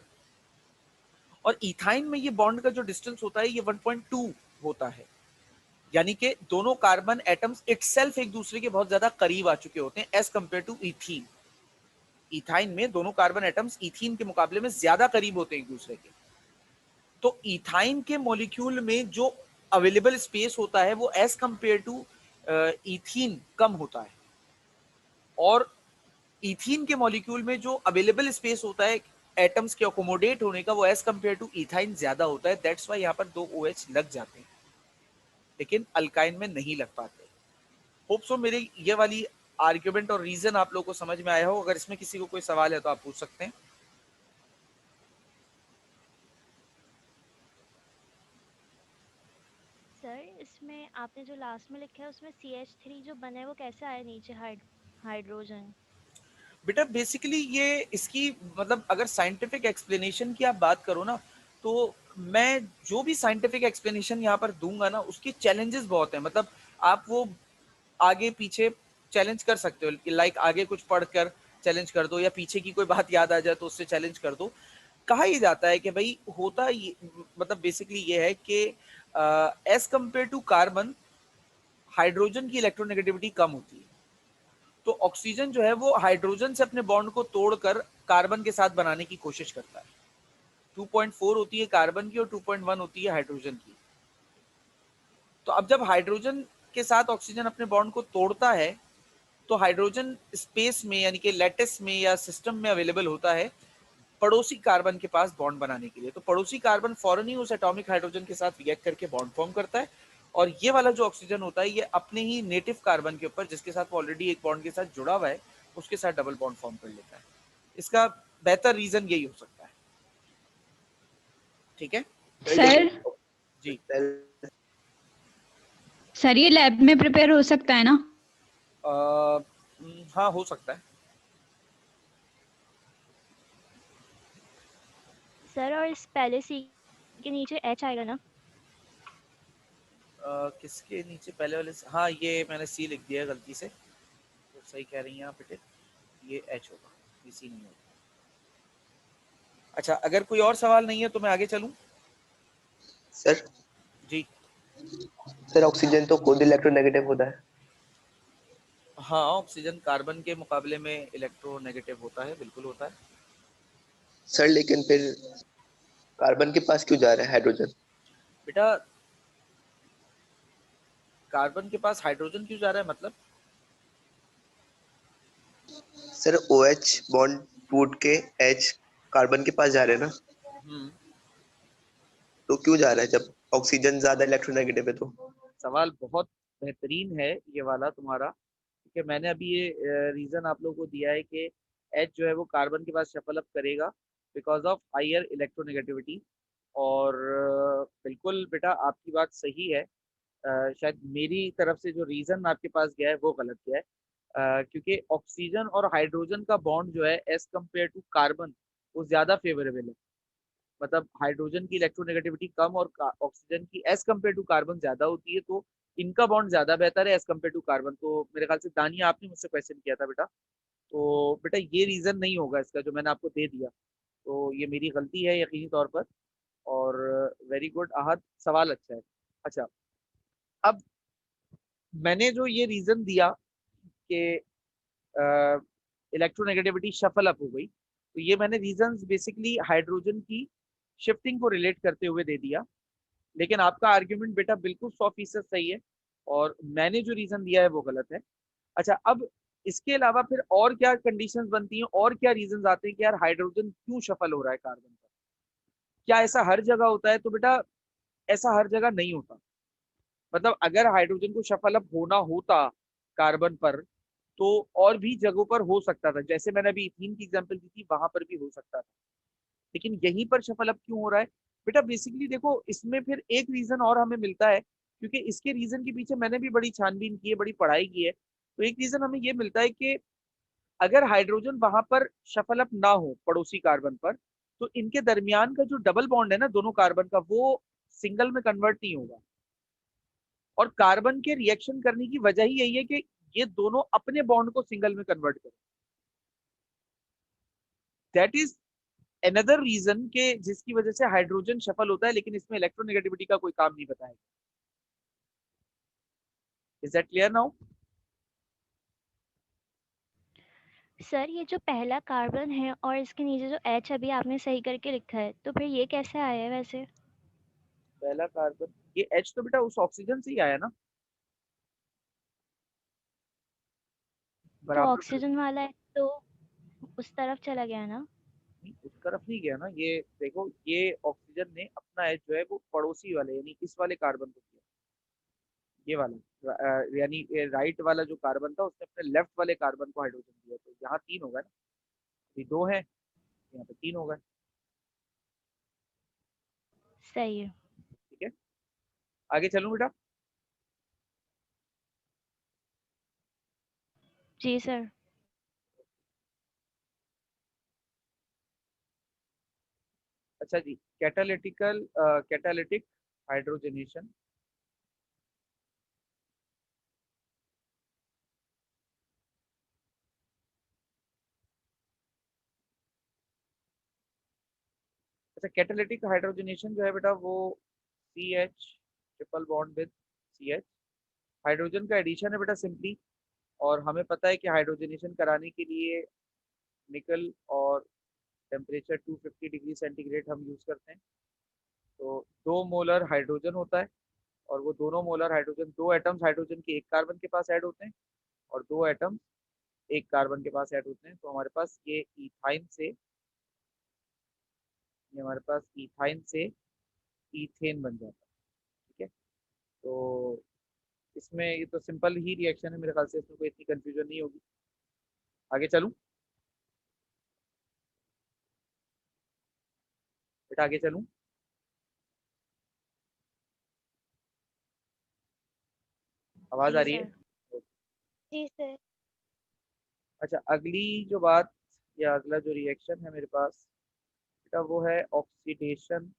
और इथाइन में ये बॉन्ड का जो डिस्टेंस होता है ये 1.2 होता है। यानी कि दोनों कार्बन एटम्स इटसेल्फ एक दूसरे के बहुत ज्यादा करीब आ चुके होते हैं as compared to ethene. Ethyne में दोनों कार्बन एटम्स इथीन के मुकाबले में ज्यादा करीब होते हैं एक दूसरे के। तो इथाइन के मॉलिक्यूल में जो अवेलेबल स्पेस होता है वो एज कंपेयर टू इथीन कम होता है, और इथीन के मॉलिक्यूल में जो अवेलेबल स्पेस होता है एटम्स के अकोमोडेट होने का वो एज कंपेयर टू इथाइन ज्यादा होता है। दैट्स वाई यहाँ पर 2 OH लग जाते हैं, लेकिन अल्काइन में नहीं लग पाते। होप सो मेरी ये वाली आर्ग्यूमेंट और रीजन आप लोगों को समझ में आया हो। अगर इसमें किसी को कोई सवाल है तो आप पूछ सकते हैं। सर इसमें आपने जो लास्ट में लिखा है उसमें CH3 जो बना है वो कैसे आया नीचे हाइड्रोजन? बेटा बेसिकली ये इसकी मतलब अगर साइंटिफिक एक्सप्लेनेशन की आप बात करो ना, तो मैं जो भी साइंटिफिक एक्सप्लेनेशन यहाँ पर दूंगा ना उसके चैलेंजेस बहुत हैं। मतलब आप वो आगे पीछे चैलेंज कर सकते हो, लाइक आगे कुछ पढ़कर चैलेंज कर दो या पीछे की कोई बात याद आ जाए तो उससे चैलेंज कर दो। कहा ही जाता है कि भाई होता ये मतलब बेसिकली ये है कि as compared to carbon hydrogen की इलेक्ट्रोनेगेटिविटी कम होती है, तो ऑक्सीजन जो है वो हाइड्रोजन से अपने बॉन्ड को तोड़कर कार्बन के साथ बनाने की कोशिश करता है। 2.4 होती है कार्बन की और 2.1 होती है हाइड्रोजन की। तो अब जब हाइड्रोजन के साथ ऑक्सीजन अपने बॉन्ड को तोड़ता है तो हाइड्रोजन स्पेस में यानी कि लैटिस में या सिस्टम में अवेलेबल होता है पड़ोसी कार्बन के पास बॉन्ड बनाने के लिए। तो पड़ोसी कार्बन फौरन ही उस एटॉमिक हाइड्रोजन के साथ रिएक्ट करके बॉन्ड फॉर्म करता है, और ये वाला जो ऑक्सीजन होता है ये अपने ही नेटिव कार्बन के ऊपर जिसके साथ वो ऑलरेडी एक बॉन्ड के साथ जुड़ा हुआ है उसके साथ डबल बॉन्ड फॉर्म कर लेता है। इसका बेहतर रीजन यही हो सकता है। ठीक है सर जी। सर ये लैब में प्रिपेयर हो सकता है ना? हाँ हो सकता है। सर और इस पहले C के नीचे H आएगा ना? किसके नीचे पहले वाले से? हाँ ये मैंने सी लिख दिया है गलती से, तो सही कह रही हैं आप बेटे, ये एच होगा, ये सी नहीं होगा। अच्छा अगर कोई और सवाल नहीं है तो मैं आगे चलूं। सर जी सर ऑक्सीजन तो खुद इलेक्ट्रोनेगेटिव होता है। हाँ, ऑक्सीजन कार्बन के मुकाबले में इलेक्ट्रोनेगेटिव होता है, बिल्कुल होता है। सर लेकिन फिर कार्बन के पास क्यों जा रहा है हाइड्रोजन? बेटा कार्बन के पास हाइड्रोजन क्यों जा रहा है मतलब? सर OH बॉन्ड टूट के H कार्बन के पास जा रहे हैं ना, तो क्यों जा रहा है जब ऑक्सीजन ज्यादा इलेक्ट्रोनेगेटिव है तो? सवाल बहुत बेहतरीन है ये वाला तुम्हारा, क्योंकि मैंने अभी ये रीजन आप लोगों को दिया है कि एच जो है वो कार्बन के पास शफल अप करेगा बिकॉज ऑफ हायर इलेक्ट्रोनेगेटिविटी। और बिल्कुल बेटा आपकी बात सही है। शायद मेरी तरफ से जो रीजन आपके पास गया है वो गलत गया है, क्योंकि ऑक्सीजन और हाइड्रोजन का बॉन्ड जो है एज कम्पेयर टू कार्बन वो ज्यादा फेवरेबल है। मतलब हाइड्रोजन की इलेक्ट्रोनेगेटिविटी कम और ऑक्सीजन की एज कम्पेयर टू कार्बन ज्यादा होती है, तो इनका बॉन्ड ज्यादा बेहतर है एज कम्पेयर टू कार्बन। तो मेरे ख्याल से दानिया आपने मुझसे क्वेश्चन किया था बेटा, तो बेटा ये रीजन नहीं होगा इसका जो मैंने आपको दे दिया, तो ये मेरी गलती है यकीनी तौर पर। और वेरी गुड आहद, सवाल अच्छा है। अच्छा अब मैंने जो ये रीजन दिया कि इलेक्ट्रोनेगेटिविटी शफल अप हो गई, तो ये मैंने रीजंस बेसिकली हाइड्रोजन की शिफ्टिंग को रिलेट करते हुए दे दिया, लेकिन आपका आर्ग्यूमेंट बेटा बिल्कुल 100% सही है और मैंने जो रीजन दिया है वो गलत है। अच्छा, अब इसके अलावा फिर और क्या कंडीशंस बनती हैं और क्या रीजंस आते हैं कि यार हाइड्रोजन क्यों शफल हो रहा है कार्बन पर? क्या ऐसा हर जगह होता है? तो बेटा ऐसा हर जगह नहीं होता। मतलब अगर हाइड्रोजन को शफल अप होना होता कार्बन पर तो और भी जगहों पर हो सकता था, जैसे मैंने अभी इथीन की एग्जांपल दी थी, वहां पर भी हो सकता था, लेकिन यहीं पर सफल अब क्यों हो रहा है? बेटा बेसिकली देखो, इसमें फिर एक रीजन और हमें मिलता है, क्योंकि इसके रीजन के पीछे मैंने भी बड़ी छानबीन की है, बड़ी पढ़ाई की है। तो एक रीजन हमें ये मिलता है कि अगर हाइड्रोजन वहां पर सफल अप ना हो पड़ोसी कार्बन पर, तो इनके दरमियान का जो डबल बॉन्ड है ना दोनों कार्बन का, वो सिंगल में कन्वर्ट नहीं होगा। और कार्बन के रिएक्शन करने की वजह ही यही है कि ये दोनों अपने बॉन्ड को सिंगल में कन्वर्ट करें। दैट इज अनदर रीजन के जिसकी वजह से हाइड्रोजन सफल होता है, लेकिन इसमें इलेक्ट्रोनेगेटिविटी का कोई काम नहीं बताएगा। Is that clear now? Sir ये जो पहला कार्बन है और इसके नीचे जो H अभी आपने सही करके लिखा है, तो फिर ये कैसे आया है वैसे? पहला कार्बन, ये H तो बेटा उस ऑक्सीजन से ही आया ना, तो बराबर कर। ऑक्सीजन वाला है तो उस तरफ चला गया ना? नहीं, उस तरफ नहीं गया ना। ये देखो, ये ऑक्सीजन ने अपना H जो है वो पड़ोसी वाले यानी इस वाले कार्बन को किया, ये वाला यानी राइट वाला जो कार्बन था उसने अपने लेफ्ट वाले कार्बन को हाइड्रोजन दिया, तो यहाँ तीन होगा ना, ये दो है, यहाँ पे तीन होगा। सही है। ठीक है, आगे चलूं बेटा? जी सर। अच्छा जी, कैटालिटिक हाइड्रोजनेशन। अच्छा, कैटालिटिक हाइड्रोजनेशन जो है बेटा वो C H triple bond with C H, hydrogen का एडिशन है बेटा सिंपली। और हमें पता है कि हाइड्रोजनेशन कराने के लिए निकल और टेम्परेचर 250 डिग्री सेंटीग्रेड हम यूज करते हैं। तो 2 मोलर हाइड्रोजन होता है, और वो दोनों मोलर हाइड्रोजन, दो एटम्स हाइड्रोजन के एक कार्बन के पास ऐड होते हैं, और दो एटम्स एक कार्बन के पास ऐड होते हैं। तो हमारे पास हमारे पास इथाइन से इथेन बन जाता है। ठीक है, तो इसमें ये तो सिंपल ही रिएक्शन है, मेरे ख्याल से इसमें कोई इतनी कंफ्यूजन नहीं होगी। आगे चलूं बेटा, आगे चलूं? आवाज आ जी रही सर। है? जी सर। अच्छा, अगली जो बात या अगला जो रिएक्शन है मेरे पास बेटा वो है ऑक्सीडेशन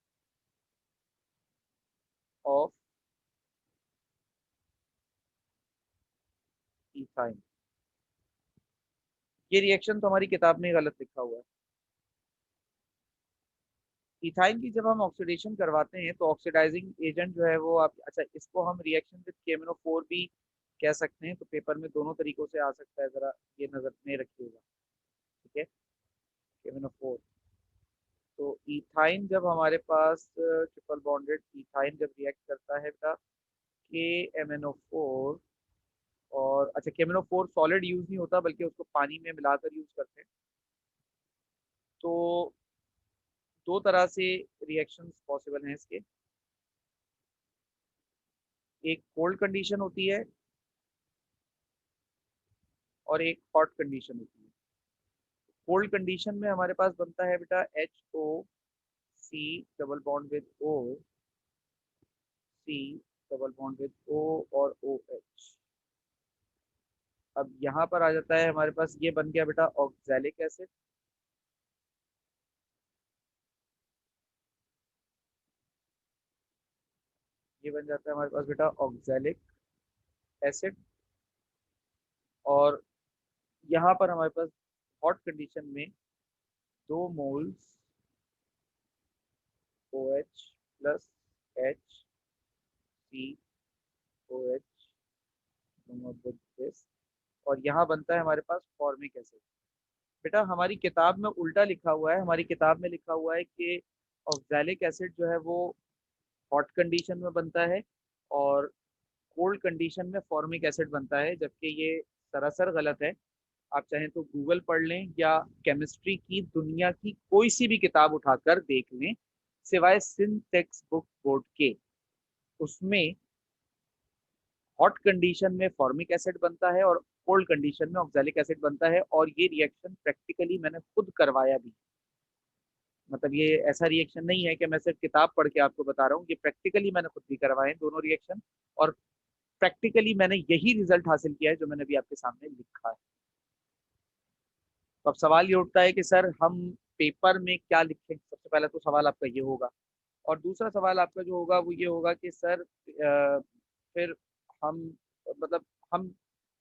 ऑफ इथाइन। ये रिएक्शन तो हमारी किताब में गलत लिखा हुआ है। इथाइन की जब हम ऑक्सीडेशन करवाते हैं तो ऑक्सीडाइजिंग एजेंट जो है वो आप, अच्छा इसको हम रिएक्शन विद KMnO4 भी कह सकते हैं, तो पेपर में दोनों तरीकों से आ सकता है, जरा ये नजर में रखिएगा। ठीक है, KMnO4। तो इथाइन जब हमारे पास ट्रिपल बॉन्डेड इथाइन जब रिएक्ट करता है बेटा KMnO4, और अच्छा KMnO4 सॉलिड यूज नहीं होता बल्कि उसको पानी में मिलाकर यूज करते हैं। तो दो तरह से रिएक्शंस पॉसिबल हैं इसके। एक कोल्ड कंडीशन होती है और एक हॉट कंडीशन होती है। कोल्ड कंडीशन में हमारे पास बनता है बेटा HOC double bond with O, C double bond with O और OH। अब यहाँ पर आ जाता है हमारे पास, ये बन गया बेटा ऑक्सैलिक एसिड। ये बन जाता है हमारे पास बेटा ऑक्सैलिक एसिड। और यहाँ पर हमारे पास हॉट कंडीशन में 2 मोल्स OH प्लस HCOH, और यहाँ बनता है हमारे पास फॉर्मिक एसिड। बेटा हमारी किताब में उल्टा लिखा हुआ है, हमारी किताब में लिखा हुआ है कि ऑक्सैलिक एसिड जो है वो हॉट कंडीशन में बनता है और कोल्ड कंडीशन में फॉर्मिक एसिड बनता है, जबकि ये सरासर गलत है। आप चाहें तो गूगल पढ़ लें या केमिस्ट्री की दुनिया की कोई सी भी किताब उठाकर देख लें, सिवाय सिंथ टेक्स्ट बुक बोर्ड के, उसमें हॉट कंडीशन में फॉर्मिक एसिड बनता है और कोल्ड कंडीशन में ऑक्सैलिक एसिड बनता है। और ये रिएक्शन प्रैक्टिकली मैंने खुद करवाया भी, मतलब ये ऐसा रिएक्शन नहीं है कि मैं सिर्फ किताब पढ़ के आपको बता रहा हूँ, ये प्रैक्टिकली मैंने खुद भी करवाए हैं दोनों रिएक्शन, और प्रैक्टिकली मैंने यही रिजल्ट हासिल किया है जो मैंने अभी आपके सामने लिखा है। तो अब सवाल ये उठता है कि सर हम पेपर में क्या लिखें। सबसे पहला तो सवाल आपका ये होगा, और दूसरा सवाल आपका जो होगा वो ये होगा कि सर फिर हम मतलब हम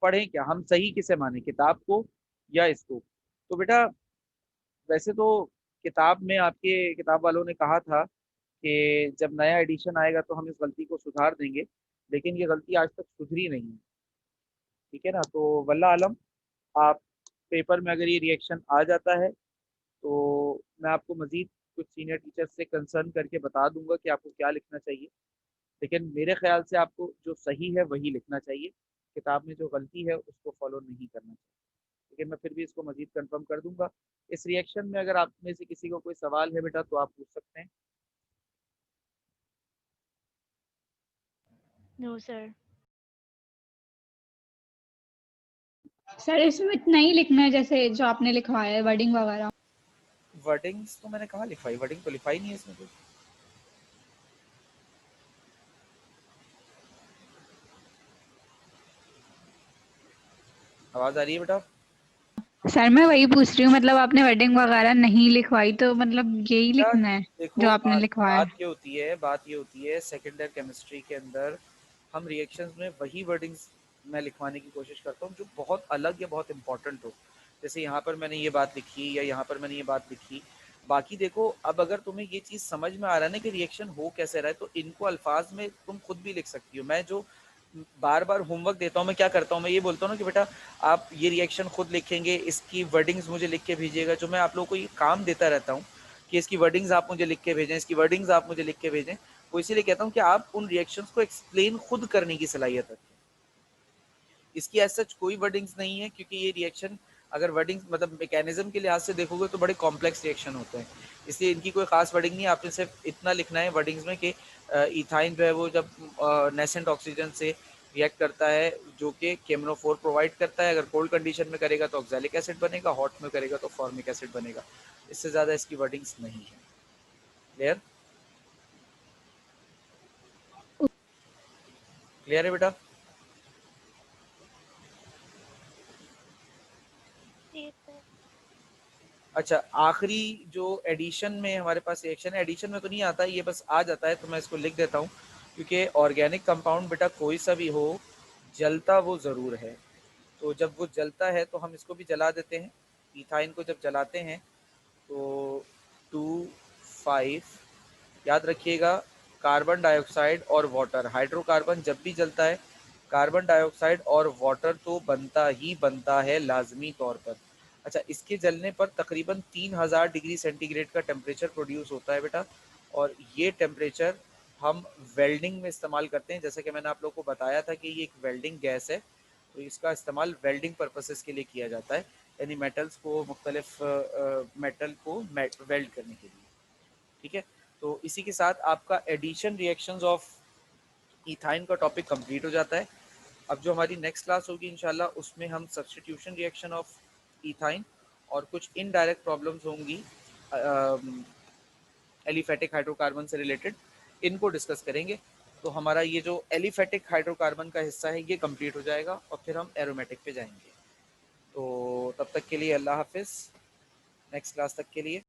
पढ़ें क्या, हम सही किसे माने, किताब को या इसको। तो बेटा वैसे तो किताब में आपके किताब वालों ने कहा था कि जब नया एडिशन आएगा तो हम इस गलती को सुधार देंगे, लेकिन ये गलती आज तक सुधरी नहीं है, ठीक है ना। तो वल्लाह आलम, आप पेपर में अगर ये रिएक्शन आ जाता है तो मैं आपको मज़ीद कुछ सीनियर टीचर्स से कंसर्न करके बता दूंगा कि आपको क्या लिखना चाहिए, लेकिन मेरे ख्याल से आपको जो सही है वही लिखना चाहिए, किताब में जो गलती है उसको फॉलो नहीं करना चाहिए। लेकिन मैं फिर भी इसको मज़ीद कंफर्म कर दूंगा। इस रिएक्शन में अगर आप में से किसी को कोई सवाल है बेटा तो आप पूछ सकते हैं। No sir. सर इसमें इतना ही लिखना है जैसे जो आपने लिखवाया है, वर्डिंग वगैरह। वर्डिंग्स तो मैंने कहाँ लिखवाई, वर्डिंग तो लिखवाई नहीं है इसमें कुछ। आवाज आ रही है बेटा? सर मैं वही पूछ रही हूँ, मतलब आपने वर्डिंग वगैरह नहीं लिखवाई तो मतलब यही बेटा लिखना है देखो, जो आपने लिखवाया। बात ये होती है सेकेंड ईयर केमिस्ट्री के अंदर हम रिएक्शंस में वही वर्डिंग्स मैं लिखवाने की कोशिश करता हूँ जो बहुत अलग या बहुत इंपॉर्टेंट हो। जैसे यहाँ पर मैंने ये बात लिखी या यहाँ पर मैंने ये बात लिखी। बाकी देखो, अब अगर तुम्हें ये चीज़ समझ में आ रहा है ना कि रिएक्शन हो कैसे रहा है, तो इनको अल्फाज में तुम खुद भी लिख सकती हो। मैं जो बार बार होमवर्क देता हूँ, मैं क्या करता हूँ, मैं ये बोलता हूँ ना कि बेटा आप ये रिएक्शन खुद लिखेंगे, इसकी वर्डिंग्स मुझे लिख के भेजिएगा। जो मैं आप लोगों को ये काम देता रहता हूँ कि इसकी वर्डिंग्स आप मुझे लिख के भेजें, इसकी वर्डिंग्स आप मुझे लिख के भेजें, वो इसीलिए कहता हूँ कि आप उन रिएक्शंस को एक्सप्लेन खुद करने की सलाहियत रखें। इसकी एज सच कोई वर्डिंग्स नहीं है, क्योंकि ये रिएक्शन अगर वर्डिंग्स मतलब मैकेनिज्म के लिहाज से देखोगे तो बड़े कॉम्प्लेक्स रिएक्शन होते हैं, इसलिए इनकी कोई खास वर्डिंग नहीं है। आपने सिर्फ इतना लिखना है वर्डिंग्स में कि इथाइन जो है वो जब नेसेंट ऑक्सीजन से रिएक्ट करता है जो कि केमनोफोर प्रोवाइड करता है, अगर कोल्ड कंडीशन में करेगा तो ऑक्सैलिक एसिड बनेगा, हॉट में करेगा तो फॉर्मिक एसिड बनेगा। इससे ज़्यादा इसकी वर्डिंग्स नहीं है। क्लियर? क्लियर है बेटा? अच्छा, आखिरी जो एडिशन में हमारे पास रिएक्शन है, एडिशन में तो नहीं आता, ये बस आ जाता है तो मैं इसको लिख देता हूँ, क्योंकि ऑर्गेनिक कंपाउंड बेटा कोई सा भी हो जलता वो ज़रूर है। तो जब वो जलता है तो हम इसको भी जला देते हैं। इथाइन को जब जलाते हैं तो 2,5 याद रखिएगा, कार्बन डाइऑक्साइड और वाटर, हाइड्रोकार्बन जब भी जलता है कार्बन डाइऑक्साइड और वाटर तो बनता ही बनता है लाजमी तौर पर। अच्छा, इसके जलने पर तकरीबन 3000 डिग्री सेंटीग्रेड का टेम्परेचर प्रोड्यूस होता है बेटा, और ये टेम्परेचर हम वेल्डिंग में इस्तेमाल करते हैं। जैसे कि मैंने आप लोगों को बताया था कि ये एक वेल्डिंग गैस है, तो इसका इस्तेमाल वेल्डिंग पर्पसेस के लिए किया जाता है, यानी मेटल्स को मुख्तलिफ मेटल को वेल्ड करने के लिए। ठीक है, तो इसी के साथ आपका एडिशन रिएक्शंस ऑफ इथाइन का टॉपिक कंप्लीट हो जाता है। अब जो हमारी नेक्स्ट क्लास होगी इंशाल्लाह, उसमें हम सब्स्टिट्यूशन रिएक्शन ऑफ इथाइन और कुछ इनडायरेक्ट प्रॉब्लम्स होंगी एलिफेटिक हाइड्रोकार्बन से रिलेटेड, इनको डिस्कस करेंगे। तो हमारा ये जो एलिफेटिक हाइड्रोकार्बन का हिस्सा है ये कंप्लीट हो जाएगा और फिर हम एरोमेटिक पे जाएंगे। तो तब तक के लिए अल्लाह हाफिज़, नेक्स्ट क्लास तक के लिए।